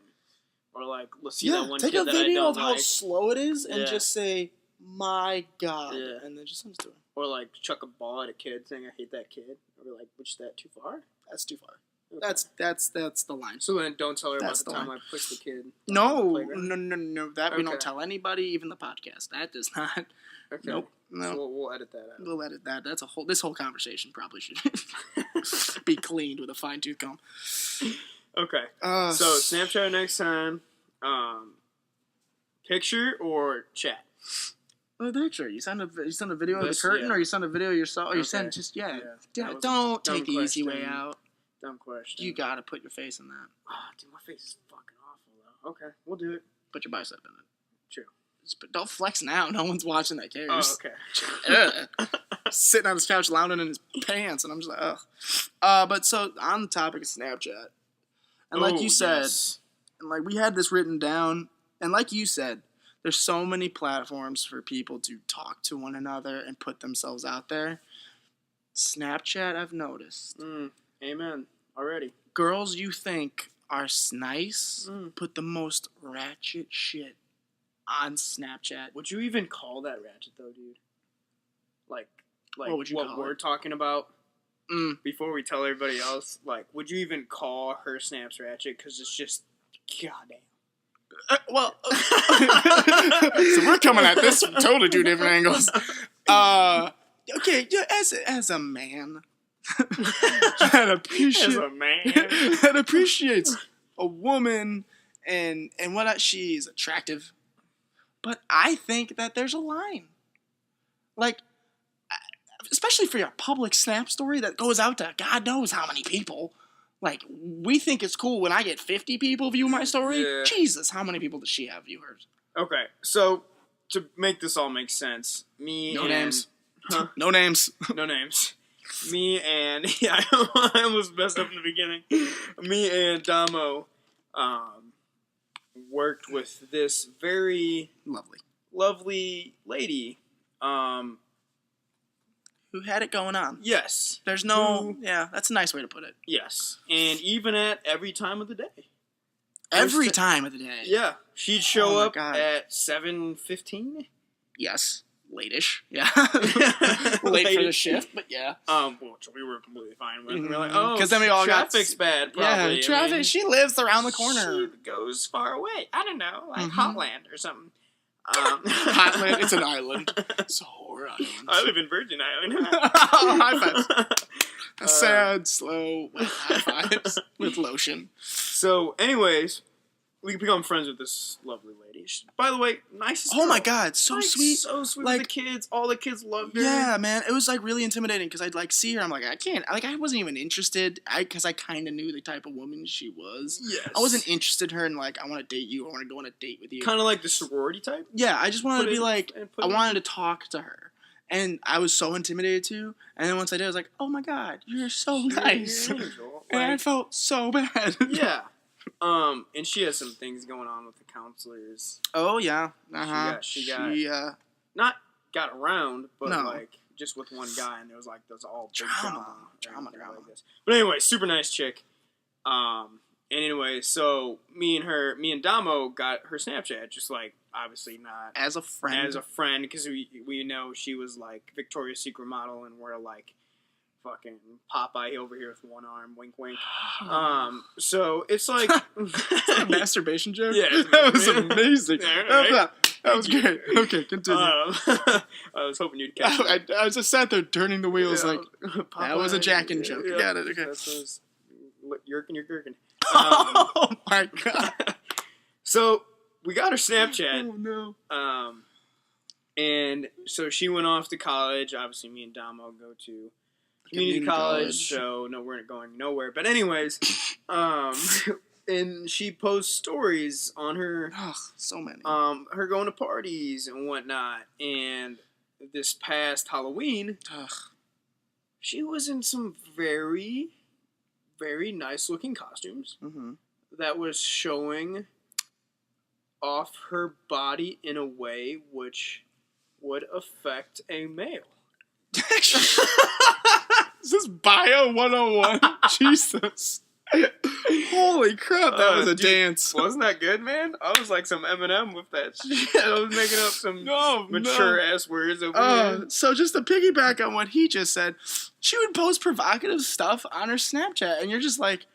or like let's see that one take kid a that I video don't of how like, slow it is and Yeah. just say, "My God," Yeah. and then just send it to him. or like chuck a ball at a kid saying I hate that kid, or like which that too far? That's too far. Okay. That's the line. So then don't tell her That's about the the time line. I pushed the kid. on the No, playground. no. That we don't Okay. tell anybody, even the podcast. That does not. Okay. Nope. No. So we'll edit that out. We'll edit that. That's a whole. This whole conversation probably should be cleaned with a fine tooth comb. Okay. So Snapchat next time. Picture or chat? a picture. You send a video of the This- curtain, yeah. or you send a video of yourself, or you send Okay. just That was a Don't dumb take the easy way question. out. Dumb question. You gotta put your face in that. Oh, dude, my face is fucking awful though. Okay, we'll do it. Put your bicep in it. True. Don't flex now. No one's watching that cares. Oh, okay. Ugh. Sitting on his couch, lounging in his pants, and I'm just like, ugh. But so on the topic of Snapchat, and like Oh, you said, yes. and like we had this written down, and like you said, there's so many platforms for people to talk to one another and put themselves out there. Snapchat, I've noticed. Amen. Already. Girls you think are nice, put the most ratchet shit on Snapchat. Would you even call that ratchet though, dude? Like What would you call we're it? talking about? Before we tell everybody else, like, would you even call her snaps ratchet? Because it's just, goddamn. So we're coming at this from totally two different angles. Okay, as a man, that appreciates a woman and what she's attractive, but I think that there's a line, like, especially for your public Snap story that goes out to God knows how many people. Like, we think it's cool when I get 50 people view my story. Yeah. Jesus, how many people does she have viewers? Okay, so to make this all make sense, Names. Huh? No names. No names. Me and I almost messed up in the beginning. Me and Damo worked with this very lovely lady. Who had it going on. Yes. There's no... Yeah, that's a nice way to put it. Yes. And even at every time of the day. Every time of the day. Yeah. She'd show up God. at 7:15. Yes. Late-ish. Yeah. Late for the shift, but yeah. Which we were completely fine with. We were like, oh, because then we all traffic's bad, probably. Yeah, traffic. I mean, she lives around the corner. She goes far away. I don't know, like Hotland or something. Hotland, it's an island. It's a horror island. I live in Virgin Island. High fives. Sad, slow high fives with lotion. So, anyways, we become friends with this lovely lady. By the way, nicest girl. Oh my God, so sweet. So sweet like, with the kids. All the kids loved her. Yeah, man. It was like really intimidating because I'd like see her. I'm like, I can't. Like, I wasn't even interested. Because I kind of knew the type of woman she was. Yes. I wasn't interested in her and like, I want to date you. I want to go on a date with you. Kind of like the sorority type. Yeah, I just wanted to be like, I wanted to talk to her. And I was so intimidated too. And then once I did, I was like, oh my God, you're so nice. You're an angel. And I felt so bad. Yeah. And she has some things going on with the counselors. Oh yeah. Uh-huh. She got not got around, but No. like just with one guy, and there was like those all big Drama. like this. But anyway, super nice chick. And anyway, so me and Damo got her Snapchat, just like obviously not as a friend, because we know she was like Victoria's Secret model, and we're like fucking Popeye over here with one arm, wink wink. So it's like a masturbation joke. Yeah, that was amazing. Right? That was great. Okay, continue. I was hoping you'd catch it. I just sat there turning the wheels like Popeye, that was a jacking joke. Yeah, Got it. Okay. That's yerking your gherkin. Oh my God. So we got her Snapchat. Oh no. And so she went off to college. Obviously, me and Damo go to community college, so no, we're not going nowhere. But anyways, and she posts stories on her, so many, her going to parties and whatnot. And this past Halloween, she was in some very, very nice looking costumes that was showing off her body in a way which would affect a male. Is this Bio 101? Jesus. Holy crap, that was a dance. Wasn't that good, man? I was like some Eminem with that shit. I was making up some mature-ass words over here. So just to piggyback on what he just said, she would post provocative stuff on her Snapchat, and you're just like,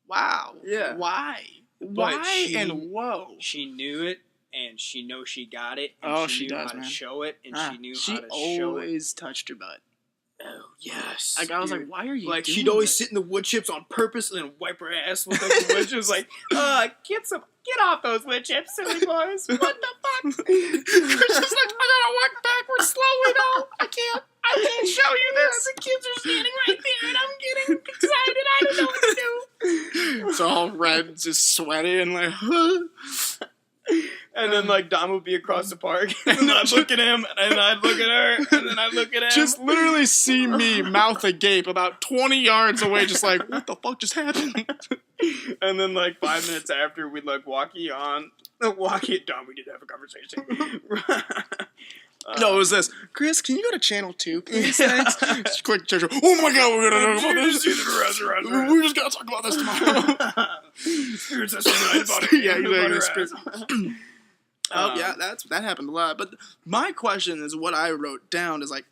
wow. Yeah. Why? Whoa. She knew it, and she knows she got it, and she knew how to show it, and she knew how to show it. She always touched her butt. Oh, yes. Like, I was like, why are you like, doing she'd always that? sit in the wood chips on purpose and then wipe her ass with like, the wood chips. Like, get off those wood chips, silly boys. What the fuck? Christian's like, I gotta walk backwards slowly, though. I can't show you this. The kids are standing right there, and I'm getting excited. I don't know what to do. It's all red, just sweaty, and like, And then, like, Dom would be across the park, and I'd look at him, and I'd look at her, and then I'd look at him. Just literally see me, mouth agape, about 20 yards away, just like, what the fuck just happened? And then, like, 5 minutes after, we'd, like, Dom, we did have a conversation. No, it was this. Chris, can you go to channel 2, please? Thanks. Quick, oh my God, we're gonna talk about this. We just gotta talk about this tomorrow. Spirits are so good about it. Yeah, exactly. Spirit. Oh yeah, that happened a lot. But my question is, what I wrote down is like,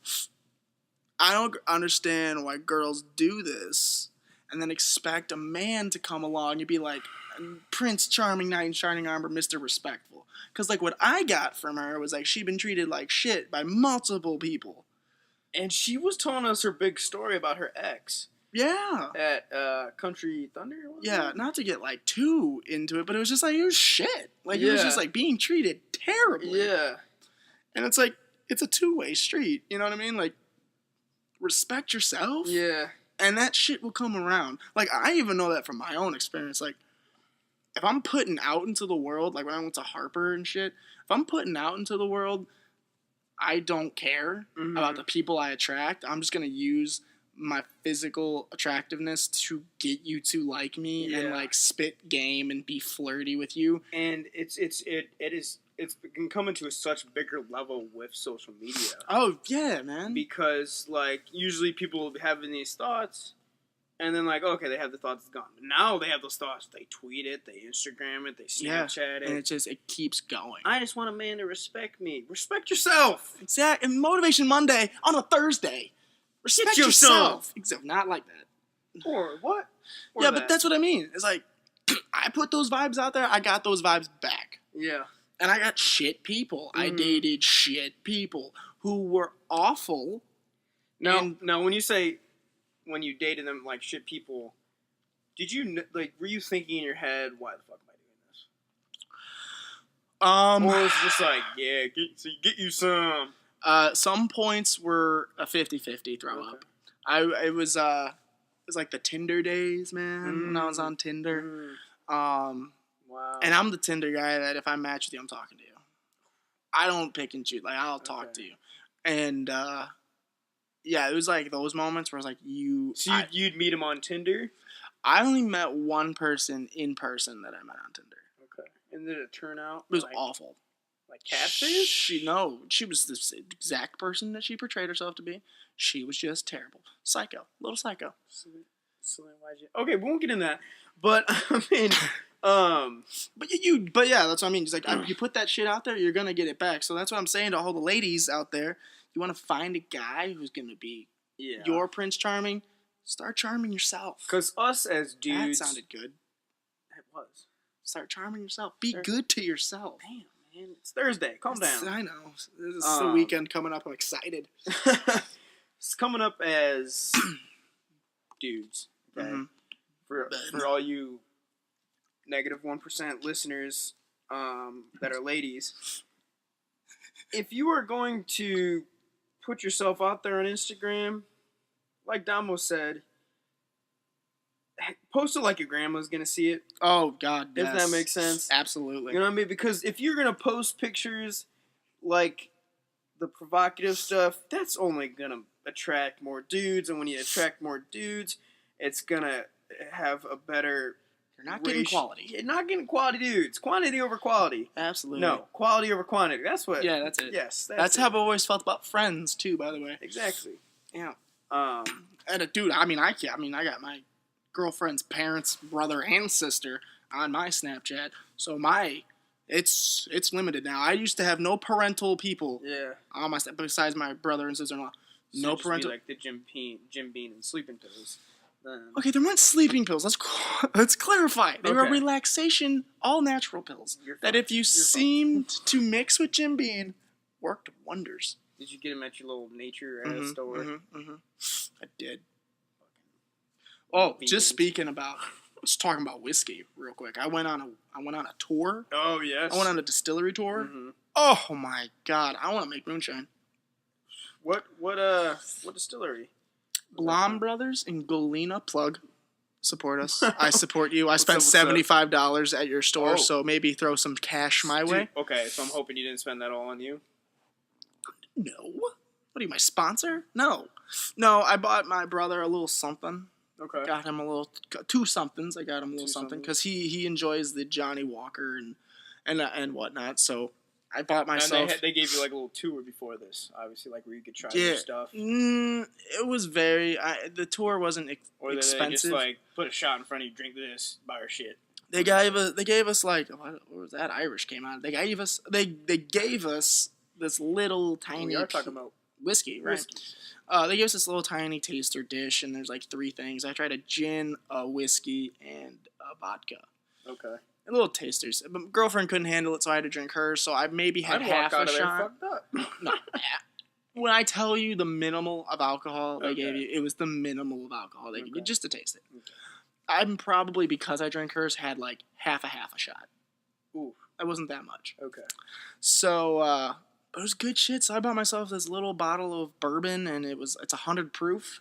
I don't understand why girls do this and then expect a man to come along and be like, Prince Charming, Knight in Shining Armor, Mr. Respectful. Because like what I got from her was like she'd been treated like shit by multiple people. And she was telling us her big story about her ex. Yeah. At Country Thunder? Yeah, not to get like too into it, but it was just like, it was shit. Like it was just like being treated terribly. Yeah. And it's like, it's a two-way street. You know what I mean? Like, respect yourself. Yeah. And that shit will come around. Like, I even know that from my own experience. Like, if I'm putting out into the world, like when I went to Harper and shit, if I'm putting out into the world, I don't care about the people I attract. I'm just going to use my physical attractiveness to get you to like me and like spit game and be flirty with you. And it's been coming to a such bigger level with social media. Oh yeah, man. Because like usually people will be having these thoughts, and then like okay, they have the thoughts, it's gone. But now they have those thoughts. They tweet it, they Instagram it, they Snapchat it, and it keeps going. I just want a man to respect me. Respect yourself. Exactly. And Motivation Monday on a Thursday. Respect yourself. Except not like that. Or what? Or yeah, but that's what I mean. It's like, I put those vibes out there, I got those vibes back. Yeah. And I got shit people. I dated shit people who were awful. No, when you say, when you dated them like shit people, did you, like, were you thinking in your head, why the fuck am I doing this? Or was it just like, yeah, get you some. Some points were a 50-50 throw up. It was like the Tinder days, man, when I was on Tinder. Wow. And I'm the Tinder guy that if I match with you, I'm talking to you. I don't pick and choose. Like, I'll talk to you. And, yeah, it was like those moments where I was like, So you'd meet him on Tinder? I only met one person in person that I met on Tinder. Okay. And did it turn out? It was awful. Like catfish? She was the exact person that she portrayed herself to be. She was just terrible. Psycho. Little psycho. Okay, we won't get in that. But, I mean... But yeah, that's what I mean. It's like, you put that shit out there, you're gonna get it back. So that's what I'm saying to all the ladies out there. You want to find a guy who's gonna be your Prince Charming. Start charming yourself. Because us as dudes, that sounded good. It was. Start charming yourself. Be good to yourself. Damn, man, it's Thursday. Calm down. I know. This is the weekend coming up. I'm excited. It's coming up as dudes. Okay, for all you negative 1% listeners that are ladies, if you are going to put yourself out there on Instagram, like Damo said, post it like your grandma's gonna see it. Oh God, yes. If that makes sense. Absolutely. You know what I mean? Because if you're gonna post pictures like the provocative stuff, that's only gonna attract more dudes, and when you attract more dudes, it's gonna have a better... You're not getting quality. You're not getting quality dudes. Quantity over quality. Absolutely. No, quality over quantity. That's what... Yeah, that's it. Yes. That's how I've always felt about friends, too, by the way. Exactly. Yeah. And dude, I got my girlfriend's parents, brother, and sister on my Snapchat. So it's limited now. I used to have no parental people on my besides my brother and sister-in-law. So no parental. Like the Jim Beam and sleeping pills. Okay, they weren't sleeping pills. Let's clarify. They were relaxation, all natural pills. That if you seemed to mix with Jim Beam, worked wonders. Did you get them at your little nature store? I did. Oh, just speaking about, let's talking about whiskey real quick. I went on a tour. Oh yes. I went on a distillery tour. Oh my God, I want to make moonshine. What distillery? Blom Brothers in Galena. Plug. Support us. I support you. I spent $75 at your store, so maybe throw some cash my way. Okay, so I'm hoping you didn't spend that all on you. No. What are you, my sponsor? No, I bought my brother a little something. Okay. Got him two somethings. I got him a little something because he enjoys the Johnny Walker and whatnot. So I bought myself. And they gave you like a little tour before this, obviously, like where you could try your stuff. It was the tour wasn't expensive. Or they just like put a shot in front of you, drink this, buy our shit. They gave us like what was that Irish came out? They gave us this little tiny. We are talking about whiskey, right? They gave us this little tiny taster dish, and there's like 3 things. I tried a gin, a whiskey, and a vodka. Okay. A little tasters. But my girlfriend couldn't handle it, so I had to drink hers. So I maybe had half a shot. Fucked up. No. When I tell you the minimal of alcohol they gave you, it was the minimal of alcohol they gave you just to taste it. Okay. I'm probably, because I drank hers, had like half a shot. Ooh. That wasn't that much. Okay. So, but it was good shit. So I bought myself this little bottle of bourbon, and it's 100 proof.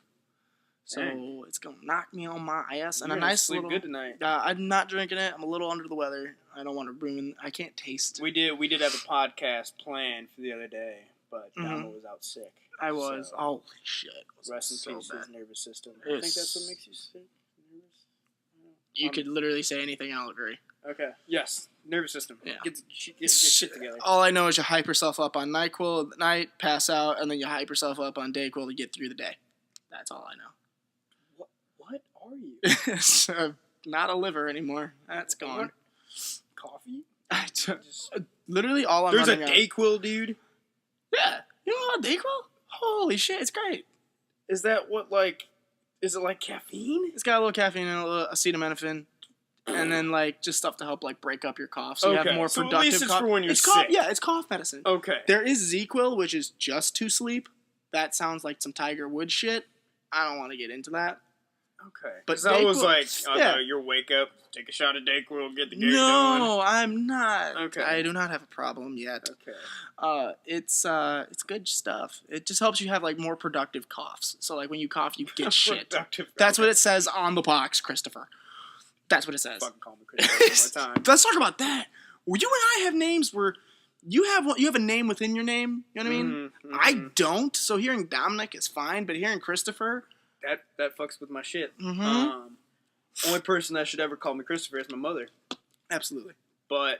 So it's gonna knock me on my ass. And a nice sleep little. Good tonight. I'm not drinking it. I'm a little under the weather. I don't want to ruin. I can't taste. We did have a podcast planned for the other day, but Damo was out sick. I was. So, holy shit. Rest in peace, his nervous system. I think that's what makes you sick. Nervous. You could literally say anything, and I'll agree. Okay. Yes. Nervous system. Yeah. Get shit together. All I know is you hype yourself up on NyQuil at night, pass out, and then you hype yourself up on DayQuil to get through the day. That's all I know. What are you? It's not a liver anymore. That's gone. Coffee? Literally all I'm There's a running DayQuil, dude? Yeah. You know what, DayQuil? Holy shit, it's great. Is that what, like... Is it like caffeine? It's got a little caffeine and a little acetaminophen. And then, like, just stuff to help, like, break up your cough. So you have more productive at least it's cough. for when you're sick. Yeah, it's cough medicine. Okay. There is ZQuil, which is just to sleep. That sounds like some Tiger Woods shit. I don't want to get into that. Okay. But that was like, your wake up, take a shot of DayQuil, get the game going. No, I'm not. Okay. I do not have a problem yet. Okay. It's good stuff. It just helps you have, like, more productive coughs. So, like, when you cough, you get shit. That's what it says on the box, Christopher. That's what it says. Fucking call me Christopher one more time. Let's talk about that. Well, you and I have names where you have a name within your name. You know what I mean? Mm-hmm. I don't. So hearing Dominic is fine, but hearing Christopher, that fucks with my shit. Mm-hmm. Only person that should ever call me Christopher is my mother. Absolutely. But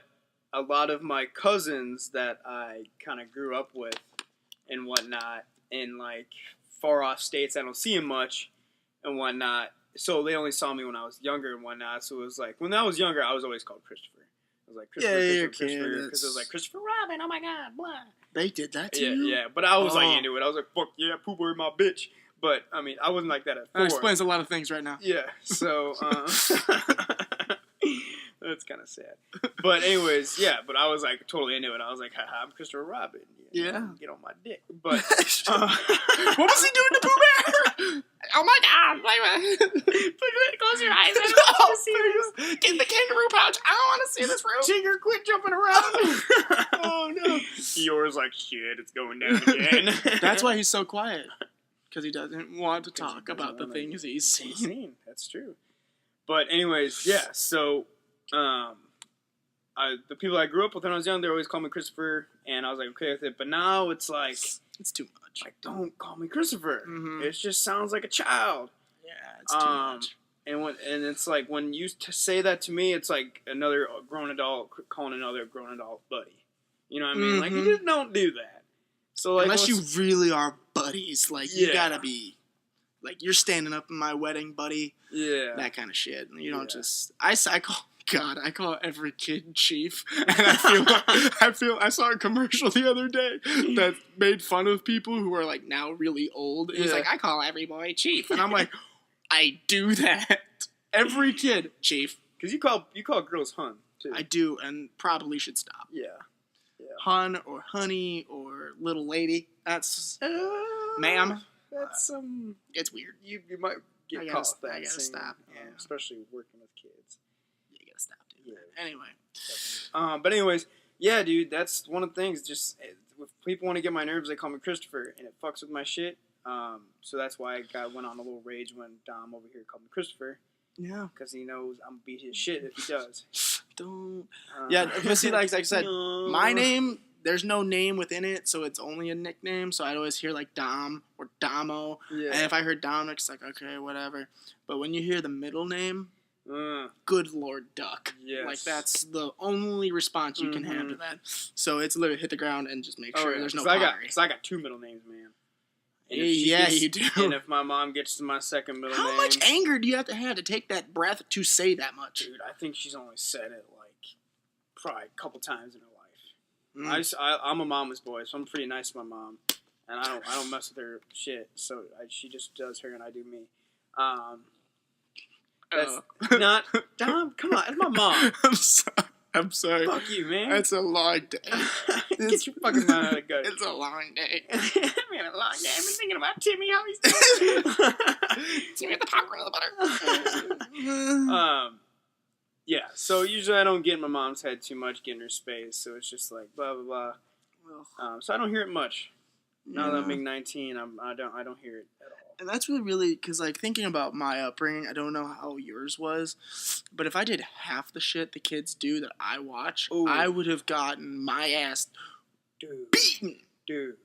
a lot of my cousins that I kind of grew up with and whatnot in like far off states, I don't see them much and whatnot. So they only saw me when I was younger and whatnot. So it was like when I was younger, I was always called Christopher. I was like Christopher, because it was like Christopher Robin. Oh my god, blah. They did that to you? Yeah. But I was like into it. I was like, fuck yeah, poo boy, my bitch. But I mean, I wasn't like that at 4. That explains a lot of things right now. Yeah. So that's kind of sad. But anyways, yeah. But I was like totally into it. I was like, haha, I'm Christopher Robin. Yeah. Get on my dick. But what was he doing to Pooh Bear? Oh my god! Close your eyes. I don't want to see this. Get the kangaroo pouch. I don't want to see this room. Tigger, quit jumping around. Oh no. Yours like shit. It's going down again. That's why he's so quiet. Because he doesn't want to talk about the things he's seen. That's true. But anyways, yeah. So, the people I grew up with when I was young, they always called me Christopher, and I was like okay with it. But now it's like it's too much. Like, don't call me Christopher. Mm-hmm. It just sounds like a child. Yeah, it's too much. And it's like when you say that to me, it's like another grown adult calling another grown adult buddy. You know what I mean? Mm-hmm. Like you just don't do that. So like unless you really are buddies, like you gotta be, like you're standing up in my wedding, buddy. Yeah, that kind of shit. You don't just I call every kid Chief, and I saw a commercial the other day that made fun of people who are like now really old. And he's like, I call every boy Chief, and I'm like, I do that. Every kid Chief, because you call girls hun too. I do, and probably should stop. Yeah. Hun or honey or little lady. That's ma'am. That's it's weird. You might get caught. I gotta stop. Yeah, especially working with kids. You gotta stop doing that. Anyway. But anyways, yeah, dude, that's one of the things. Just if people want to get my nerves, they call me Christopher, and it fucks with my shit. So that's why I went on a little rage when Dom over here called me Christopher. Yeah, because he knows I'm gonna beat his shit if he does. Don't. Yeah, but see, like I said, my name. There's no name within it, so it's only a nickname. So I'd always hear like Dom or Damo, and if I heard Dominic, it's like okay, whatever. But when you hear the middle name, good Lord Duck, like that's the only response you can have to that. So it's literally hit the ground and just make sure there's no pottery. I got 2 middle names, man. And if she Yeah, gets- you do. And if my mom gets to my second middle name, How much anger do you have to take that breath to say that much? dude, I think she's only said it like probably a couple times in her life. Mm. I'm a mama's boy, so I'm pretty nice to my mom, and I don't mess with her shit. So she just does her, and I do me. That's not Dom. Come on, it's my mom. I'm sorry. Fuck you, man. It's a long day. Get your fucking mind out of the gut. It's a long day. It's been a long day. I've been thinking about Timmy, how he's doing. Timmy with the popcorn and the butter. Yeah, so usually I don't get in my mom's head too much, get in her space, so it's just like blah blah blah. So I don't hear it much. Now that I'm being 19, I don't hear it at all. And that's really because, like, thinking about my upbringing, I don't know how yours was, but if I did half the shit the kids do that I watch, Ooh. I would have gotten my ass beaten. Dude.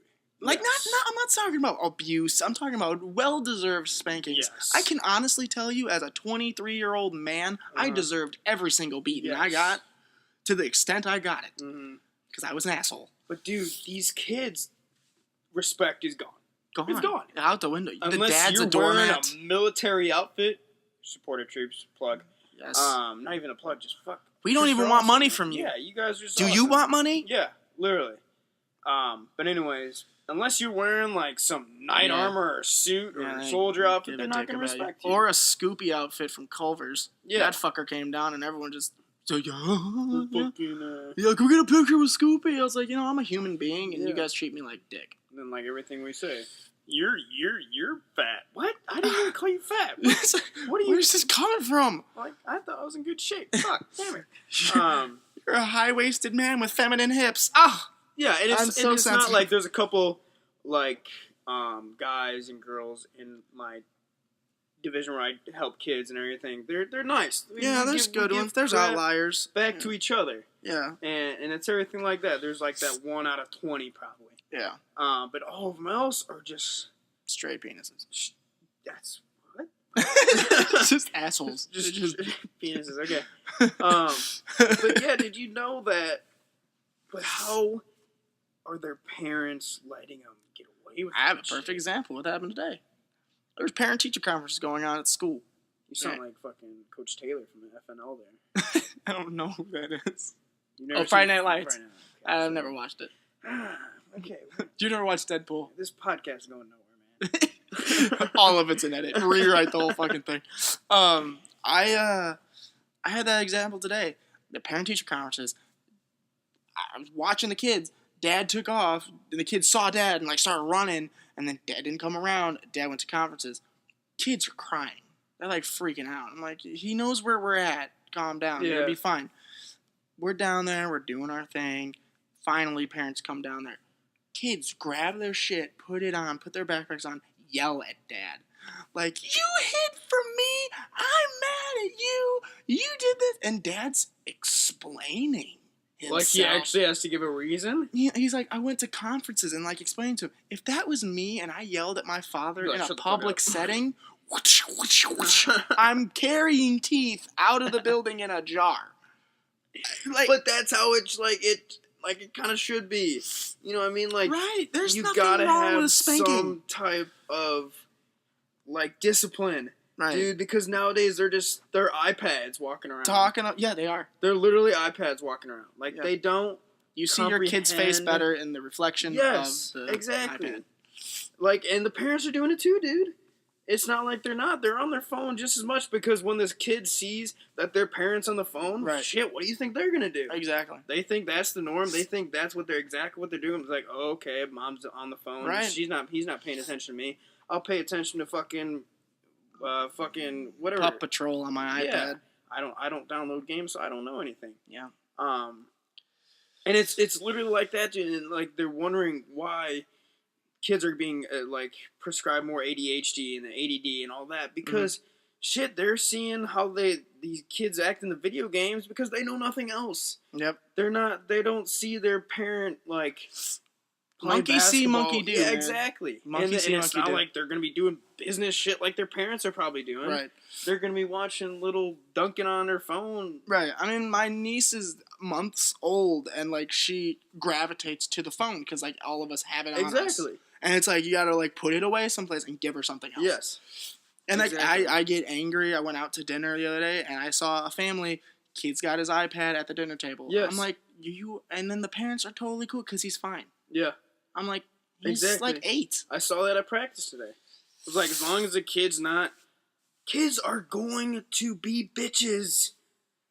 Like, Yes. I'm not talking about abuse. I'm talking about well-deserved spankings. Yes. I can honestly tell you, as a 23-year-old man, I deserved every single beating I got, to the extent I got it, because I was an asshole. But dude, these kids, respect is gone. Gone. It's gone. Out the window. The Unless dad's you're a doormat. wearing a military outfit, support our troops, plug. Yes. Not even a plug, just fuck. We don't You're even awesome. want money from you. Yeah, you guys are just Do you awesome. want money? Yeah, literally. But anyways, unless you're wearing like some knight armor or suit or Yeah, soldier outfit, give they're a not dick going to about you. respect you. Or a Scoopy outfit from Culver's. Yeah. That fucker came down and everyone just like, Fucking, yeah, go get a picture with Scoopy. I was like, I'm a human being and you Yeah. guys treat me like dick. and then like everything we say, you're fat. What? I didn't even call you fat. What are you? Where's this coming from? Like I thought I was in good shape. Fuck, damn it. You're a high-waisted man with feminine hips. Ah! Yeah, and I'm it's, so and it's not sensitive. like there's a couple like guys and girls in my division where I help kids and everything. They're nice. Yeah, there's good ones. There's credit outliers. back to each other, Yeah. and it's everything like that. There's like that 1 out of 20 probably. Yeah. But all of them else are just Straight penises. that's what Just assholes. just penises. Okay. But yeah, did you know that? But how are their parents letting them get away with? I have a that perfect shit? example of what happened today. There's parent-teacher conferences going on at school. You sound like fucking Coach Taylor from the FNL there. I don't know who that is. You've never Friday seen- Night Lights. Friday Night. Okay, I've so- never watched it. Okay, You never watched Deadpool? this podcast is going nowhere, man. All of it's an edit. Rewrite the whole fucking thing. I had that example today. The parent-teacher conferences. I was watching the kids. Dad took off. And the kids saw Dad and like started running. And then Dad didn't come around. Dad went to conferences. Kids are crying. They're like freaking out. I'm like, he knows where we're at. Calm down. Yeah. It'll be fine. We're down there. We're doing our thing. Finally, parents come down there. Kids grab their shit, put it on, put their backpacks on, yell at Dad. Like, you hid from me. I'm mad at you. You did this. And Dad's explaining himself. Like he actually has to give a reason. He's like, I went to conferences and like explaining to him, if that was me and I yelled at my father Like, in a shut the fuck public up. setting, I'm carrying teeth out of the building in a jar. Like, But that's how it's like it kind of should be. You know what I mean? Like right, there's you nothing gotta wrong have with spanking. some type of like discipline, Right. dude. Because nowadays they're iPads walking around. Yeah, they are. They're literally iPads walking around. Like Yeah. they don't. You see your kid's face comprehend- better in the reflection Yes, of the exactly. iPad. Like, and the parents are doing it too, dude. It's not like they're not. They're on their phone just as much because when this kid sees that their parents on the phone, Right. shit, what do you think they're gonna do? Exactly. They think that's the norm. They think that's exactly what they're doing. It's like, oh, okay, mom's on the phone. Right. He's not paying attention to me. I'll pay attention to fucking whatever. Pup Patrol on my Yeah. iPad. I don't download games, so I don't know anything. Yeah. And it's literally like that, dude. And like they're wondering why kids are being like prescribed more ADHD and ADD and all that because shit, they're seeing how these kids act in the video games because they know nothing else. Yep. They don't see their parent like play Monkey see, basketball. monkey do, Yeah, man. exactly. Monkey see, and it's monkey not do. like they're gonna be doing business shit like their parents are probably doing. Right. They're gonna be watching little Duncan on their phone. Right. I mean, my niece is months old, and like she gravitates to the phone because like all of us have it on us. Exactly. And it's like, you got to, like, put it away someplace and give her something else. Yes. And, like, Exactly. I get angry. I went out to dinner the other day, and I saw a family. Kid's got his iPad at the dinner table. Yes. I'm like, and then the parents are totally cool because he's fine. Yeah. I'm like, he's Exactly. like 8. I saw that at practice today. It was like, as long as the kid's not... Kids are going to be bitches.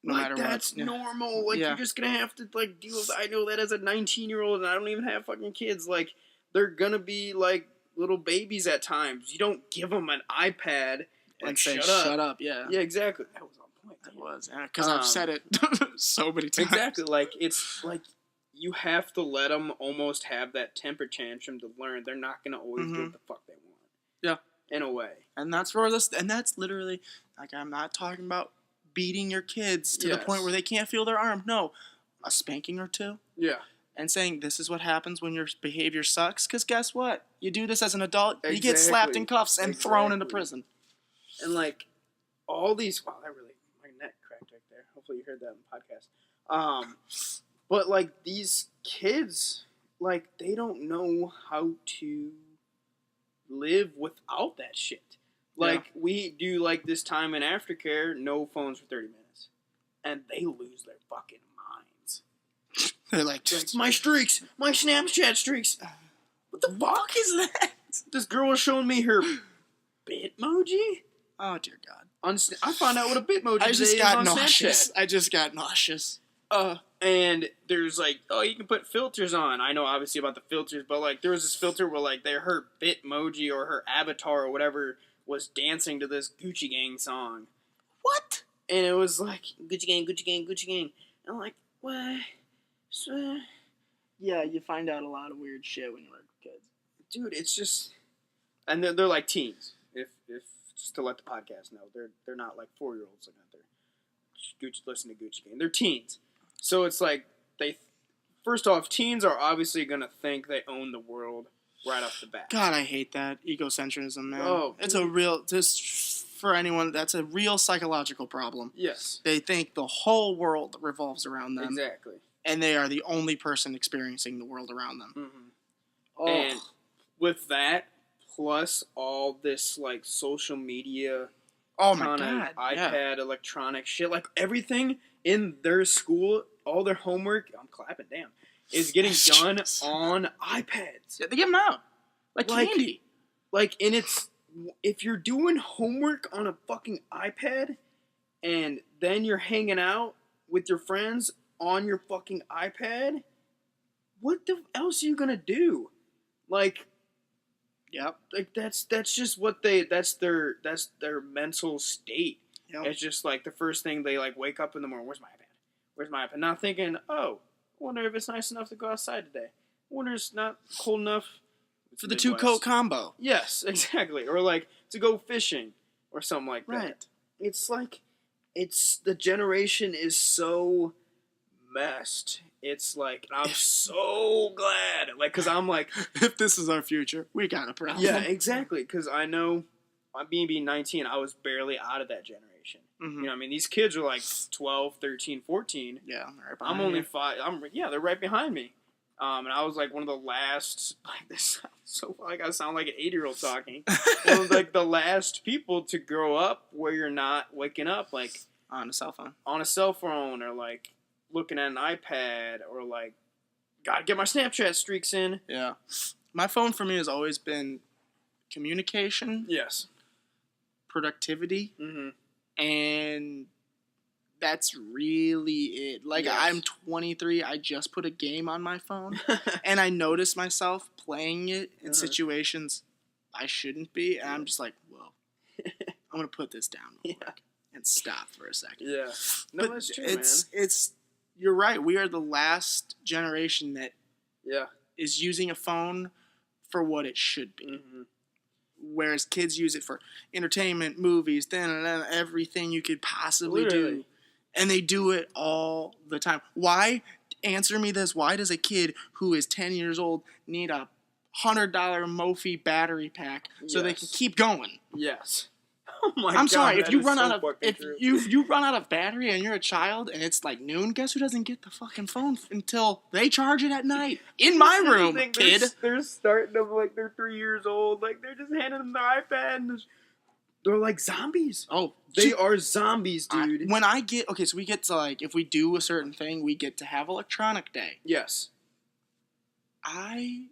No like, matter that's what. Yeah. normal. Like, Yeah. you're just going to have to, like, deal with... I know that as a 19-year-old, and I don't even have fucking kids. Like, they're going to be, like, little babies at times. You don't give them an iPad And say, shut up. Yeah. Yeah, exactly. That was on point. It was. Because I've said it so many times. Exactly. Like, it's, like... You have to let them almost have that temper tantrum to learn they're not going to always do what the fuck they want. Yeah. In a way. And that's where that's literally, like, I'm not talking about beating your kids to the point where they can't feel their arm. No. A spanking or two. Yeah. And saying, this is what happens when your behavior sucks. Because guess what? You do this as an adult, you get Exactly. slapped in cuffs and thrown into prison. And, like, all these... Wow, that really... My neck cracked right there. Hopefully you heard that in the podcast. But, like, these kids, like, they don't know how to live without that shit. Like, we do, like, this time in aftercare, no phones for 30 minutes. And they lose their fucking minds. They're like, My streaks! My Snapchat streaks! What the fuck is that? This girl was showing me her Bitmoji? oh, dear God. I found out what a Bitmoji is on Snapchat. I just got nauseous. And there's like, oh, you can put filters on. I know obviously about the filters, but like there was this filter where like her Bitmoji or her avatar or whatever was dancing to this Gucci Gang song. What? And it was like, Gucci Gang, Gucci Gang, Gucci Gang. And I'm like, what? Yeah, you find out a lot of weird shit when you work with kids. Dude, it's just... And they're like teens. If just to let the podcast know. They're not like 4-year-olds looking at their Gucci, listen to Gucci Gang. They're teens. So it's like, first off, teens are obviously going to think they own the world right off the bat. God, I hate that egocentrism, man. Oh, it's a real, just for anyone, that's a real psychological problem. Yes. They think the whole world revolves around them. Exactly. And they are the only person experiencing the world around them. Mm-hmm. Oh. And with that, plus all this like social media, oh my God, iPad, electronic shit, like everything in their school, all their homework, I'm clapping, damn, is getting done on iPads. Yeah, they give them out like candy. Like, and it's, if you're doing homework on a fucking iPad, and then you're hanging out with your friends on your fucking iPad, what the else are you gonna do? Like, yep. Like that's just what that's their mental state. Yep. It's just like the first thing they like wake up in the morning. Where's my iPad? Where's my iPad? Not thinking, oh, I wonder if it's nice enough to go outside today. I wonder if it's not cold enough for the 2-coat combo. Yes, exactly. Or like to go fishing or something like that. Right. It's like, the generation is so messed. It's like, I'm so glad. Like, because I'm like, if this is our future, we got a problem. yeah, exactly. Because I know, being 19, I was barely out of that generation. Mm-hmm. You know, I mean, these kids are like 12, 13, 14. Yeah, right I'm only 5. They're right behind me. And I was like one of the last, like, this sounds so, like, I sound like an 8-year-old talking. I was like the last people to grow up where you're not waking up, like, on a cell phone. Or like looking at an iPad, or like, gotta get my Snapchat streaks in. Yeah. My phone for me has always been communication. Yes. Productivity. Mm-hmm. And that's really it. Like, yes. I'm 23. I just put a game on my phone. And I notice myself playing it in situations I shouldn't be. And I'm just like, whoa. I'm going to put this down real quick and stop for a second. Yeah. No, but that's true, it's you're right. We are the last generation that is using a phone for what it should be. Mm-hmm. Whereas kids use it for entertainment, movies, everything you could possibly do. And they do it all the time. Why? Answer me this. Why does a kid who is 10 years old need a $100 Mophie battery pack so they can keep going? Yes. Oh my I'm God, sorry, if that you is run so out of fucking true. you run out of battery and you're a child and it's like noon, guess who doesn't get the fucking phone until they charge it at night? In my That's the room, thing, kid. They're starting them like they're 3 years old. Like they're just handing them their iPad. And they're like zombies. Oh, They are zombies, dude. when I get so we get to like if we do a certain thing, we get to have electronic day. Yes. I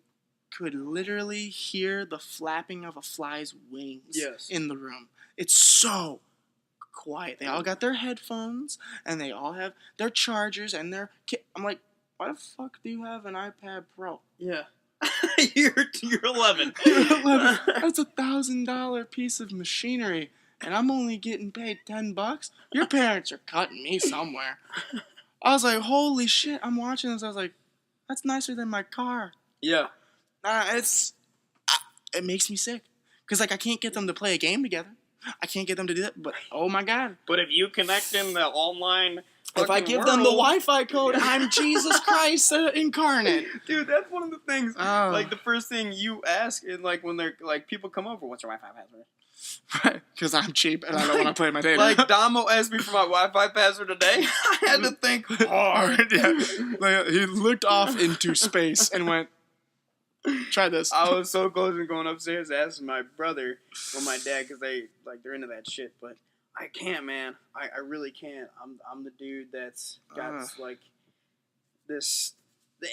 could literally hear the flapping of a fly's wings in the room. It's so quiet. They all got their headphones and they all have their chargers and their I'm like, why the fuck do you have an iPad Pro? Yeah. you're 11. You're 11. That's $1,000 piece of machinery, and I'm only getting paid $10. Your parents are cutting me somewhere. I was like, holy shit! I'm watching this. I was like, that's nicer than my car. Yeah. It makes me sick because like I can't get them to play a game together. I can't get them to do that. But oh my god! But if you connect in the online. If I give them the Wi-Fi code, I'm Jesus Christ incarnate. Dude, that's one of the things. Oh. Like, the first thing you ask, and like, when they're, like, people come over, what's your Wi-Fi password? Right, because I'm cheap and I don't want to play my data. Like, Damo asked me for my Wi-Fi password today. I had to think hard. Yeah. Like, he looked off into space and went, try this. I was so close to going upstairs asking my brother or my dad, because they're into that shit, but I can't, man. I really can't. I'm the dude that's got like this,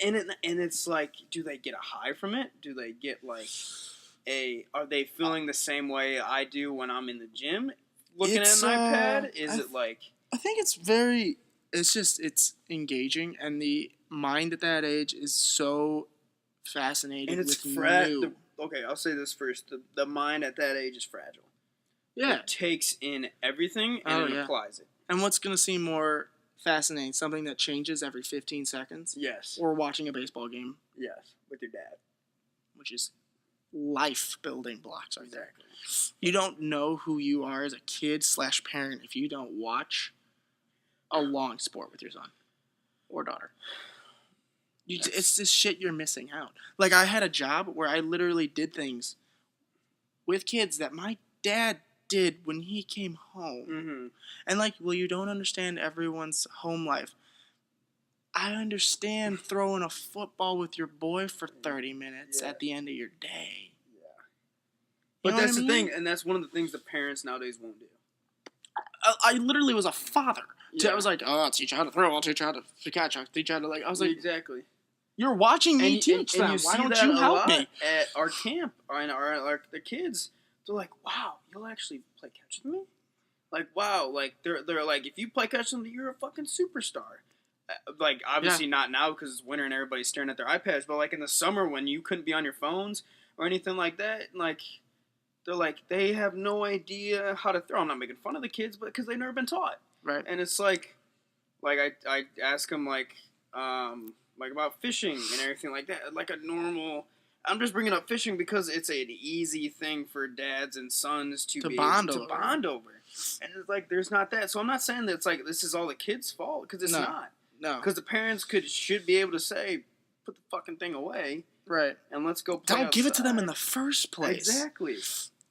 and it's like, do they get a high from it? Do they get like are they feeling the same way I do when I'm in the gym looking at an iPad? Is it like? I think it's engaging, and the mind at that age is so fascinated and it's with new. Okay, I'll say this first. The mind at that age is fragile. Yeah. It takes in everything and applies it. And what's going to seem more fascinating? Something that changes every 15 seconds? Yes. Or watching a baseball game? Yes, with your dad. Which is life-building blocks right there. Exactly. You don't know who you are as a kid/parent if you don't watch a long sport with your son or daughter. It's this shit you're missing out. Like, I had a job where I literally did things with kids that my dad did when he came home. Mm-hmm. And like, well, you don't understand everyone's home life. I understand throwing a football with your boy for 30 minutes at the end of your day. Yeah. But that's the thing, and that's one of the things the parents nowadays won't do. I literally was a father. I was like, oh, I'll teach you how to throw, I'll teach you how to catch, I'll teach you how to like, I was like, exactly. You're watching me teach them. Why don't you help me? At our camp, the kids, they're like, wow, you'll actually play catch with me? Like, wow, like, they're like, if you play catch with me, you're a fucking superstar. Like, obviously not now because it's winter and everybody's staring at their iPads, but, like, in the summer when you couldn't be on your phones or anything like that, like, they're like, they have no idea how to throw. I'm not making fun of the kids, but because they've never been taught. Right. And it's like I ask them, like about fishing and everything like that, like a normal... I'm just bringing up fishing because it's an easy thing for dads and sons to bond over. And it's like, there's not that. So I'm not saying that it's like this is all the kids' fault, because it's not. No. Because the parents should be able to say, put the fucking thing away. Right. And let's go play Don't give it to them in the first place. Exactly.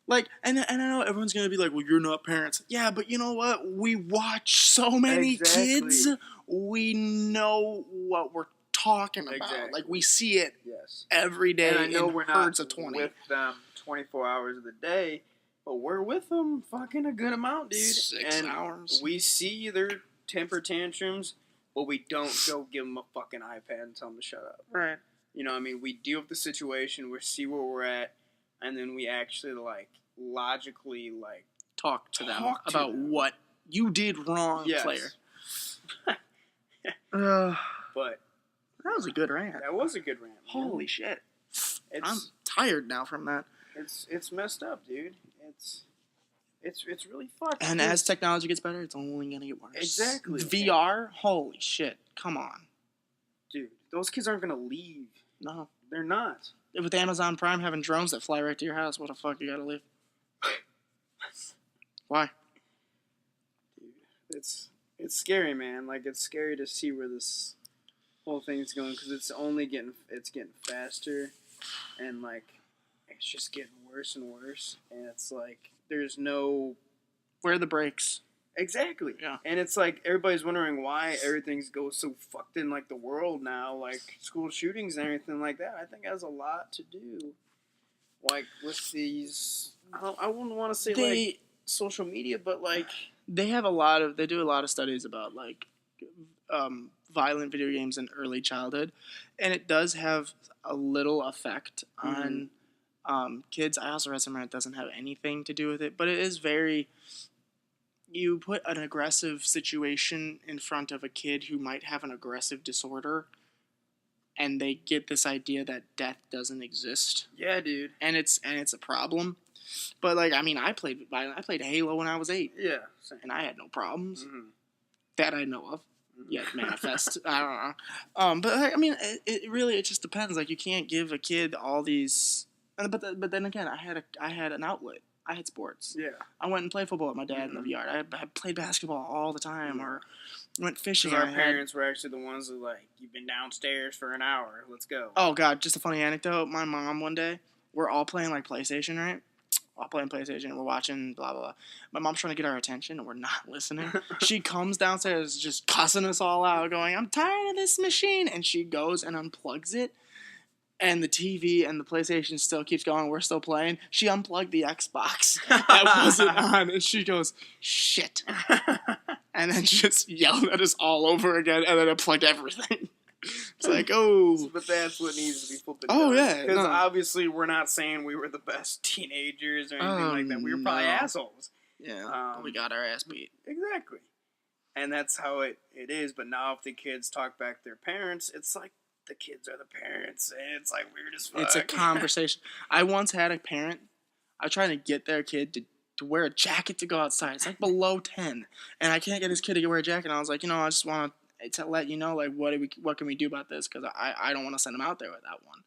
Like, and I know everyone's going to be like, well, you're not parents. Yeah, but you know what? We watch so many kids. We know what we're talking about. Exactly. Like, we see it every day. And I know we're not of 20. with them 24 hours of the day, but we're with them fucking a good amount, dude. 6 hours. We see their temper tantrums, but we don't go give them a fucking iPad and tell them to shut up. Right. You know what I mean? We deal with the situation, we see where we're at, and then we actually, like, logically, like... Talk to them about what you did wrong, player. But... That was a good rant. That was a good rant. Holy shit. I'm tired now from that. It's messed up, dude. It's really fucked. And as technology gets better, it's only going to get worse. Exactly. VR? Holy shit. Come on. Dude, those kids aren't going to leave. No. They're not. With Amazon Prime having drones that fly right to your house, what the fuck you got to leave? Why? Dude, it's scary, man. Like, it's scary to see where this whole thing's going, because it's getting faster, and like it's just getting worse and worse, and it's like there's no Where are the breaks? Exactly. Yeah. And it's like everybody's wondering why everything goes so fucked in like the world now, like school shootings and everything like that. I think it has a lot to do, like with these. I wouldn't want to say like social media, but like they do a lot of studies about like violent video games in early childhood, and it does have a little effect on kids. I also read somewhere it doesn't have anything to do with it, but it is very. You put an aggressive situation in front of a kid who might have an aggressive disorder, and they get this idea that death doesn't exist. Yeah, dude. And it's a problem. But like, I mean, I played Halo when I was 8. Yeah. Same. And I had no problems Mm-hmm. that I know of. Yet manifest. I don't know. But like, I mean, it just depends. Like, you can't give a kid all these. But then again, I had an outlet. I had sports. Yeah. I went and played football with my dad in the yard. I played basketball all the time, or went fishing. Our parents were actually the ones that like, you've been downstairs for an hour. Let's go. Oh God, just a funny anecdote. My mom one day, we're all playing like PlayStation, right? All playing PlayStation. We're watching blah blah blah. My mom's trying to get our attention, and we're not listening. She comes downstairs, just cussing us all out, going, "I'm tired of this machine," and she goes and unplugs it. And the TV and the PlayStation still keeps going. We're still playing. She unplugged the Xbox that wasn't on, and she goes, "Shit!" And then she just yelled at us all over again, and then unplugged everything. It's like, oh, but that's what needs to be flipped. Oh yeah, because obviously we're not saying we were the best teenagers or anything like that. We were probably assholes. Yeah, we got our ass beat. Exactly, and that's how it is. But now, if the kids talk back to their parents, it's like. The kids are the parents, and it's like weird as fuck. It's a conversation. I once had a parent. I was trying to get their kid to wear a jacket to go outside. It's like below 10, and I can't get his kid to wear a jacket. And I was like, I just want to let you know, like, what can we do about this? Because I don't want to send him out there without one.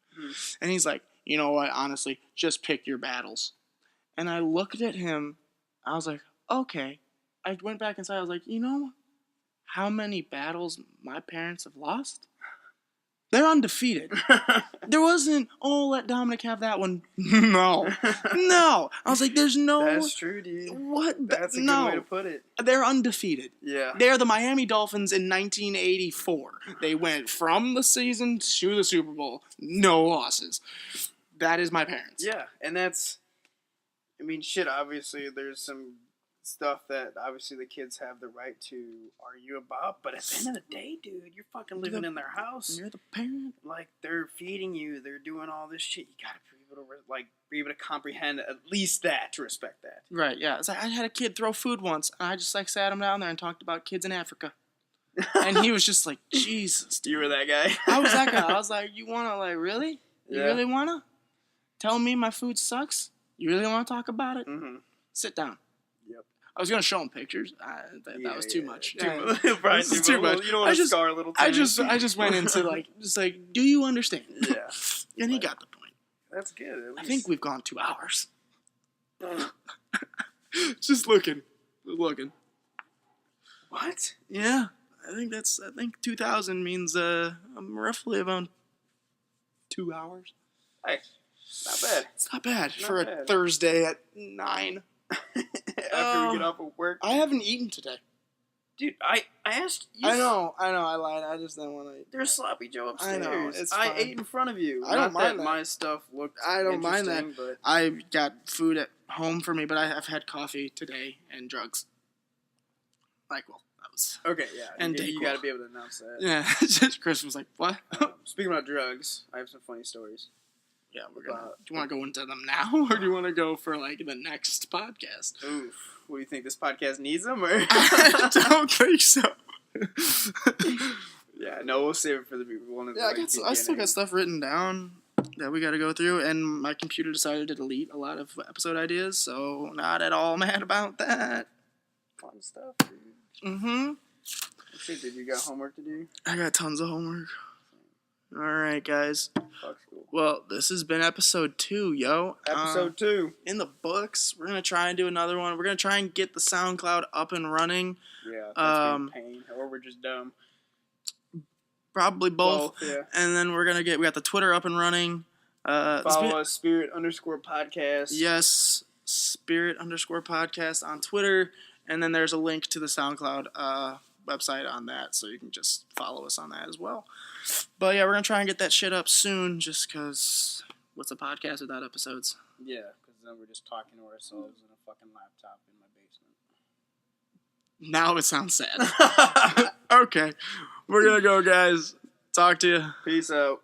And he's like, you know what? Honestly, just pick your battles. And I looked at him. I was like, okay. I went back inside. I was like, you know how many battles my parents have lost? They're undefeated. There wasn't, let Dominic have that one. No. I was like, there's no... That's true, dude. What? That's a good way to put it. They're undefeated. Yeah. They're the Miami Dolphins in 1984. They went from the season to the Super Bowl. No losses. That is my parents. Yeah, and that's... I mean, shit, obviously, there's some stuff that obviously the kids have the right to argue about, but at the end of the day, dude, you're fucking living in their house. You're the parent. Like, they're feeding you, they're doing all this shit. You gotta be able to comprehend at least that, to respect that. Right, yeah. It's like, I had a kid throw food once, and I just like sat him down there and talked about kids in Africa. And he was just like, Jesus, dude. You were that guy? I was that guy. I was like, you wanna, like, really? You really wanna? Tell me my food sucks? You really wanna talk about it? Mm-hmm. Sit down. Yep. I was gonna show him pictures. That was too much. Too much. Too much. You don't want to scar little. I just went into like, do you understand? Yeah. And he got the point. That's good. I think we've gone 2 hours. Just looking. What? Yeah, I think 2000 means roughly about 2 hours. Hey, not bad. It's not bad for a Thursday at 9. After we get off of work. I haven't eaten today. Dude, I asked you. I know, I lied. I just didn't want to eat. There's Sloppy Joe upstairs. I know, it's I fine. ate in front of you. I don't mind that. My stuff looked I don't mind that. But I got food at home for me, but I've had coffee today and drugs. Like, well, that was... Okay, yeah. And you got to be able to announce that. Yeah, Chris was like, what? Speaking about drugs, I have some funny stories. Yeah, we're gonna... Do you want to go into them now, or do you want to go for, like, the next podcast? Oof. What do you think, this podcast needs them, or...? I don't think so. Yeah, no, we'll save it for the one. Yeah, I still got stuff written down that we got to go through, and my computer decided to delete a lot of episode ideas, so not at all mad about that. Fun stuff, dude. Mm-hmm. Shit, did you got homework to do? I got tons of homework. All right, guys. Fuck school. Well, this has been episode 2, yo. Episode 2. In the books. We're going to try and do another one. We're going to try and get the SoundCloud up and running. Yeah, that's a pain. Or we're just dumb. Probably both. Yeah. And then we got the Twitter up and running. Follow us, Spirit_Podcast. Yes, Spirit_Podcast on Twitter. And then there's a link to the SoundCloud website on that, so you can just follow us on that as well. But yeah, we're going to try and get that shit up soon, just because what's a podcast without episodes? Yeah, because then we're just talking to ourselves in a fucking laptop in my basement. Now it sounds sad. Okay, we're going to go, guys. Talk to you. Peace out.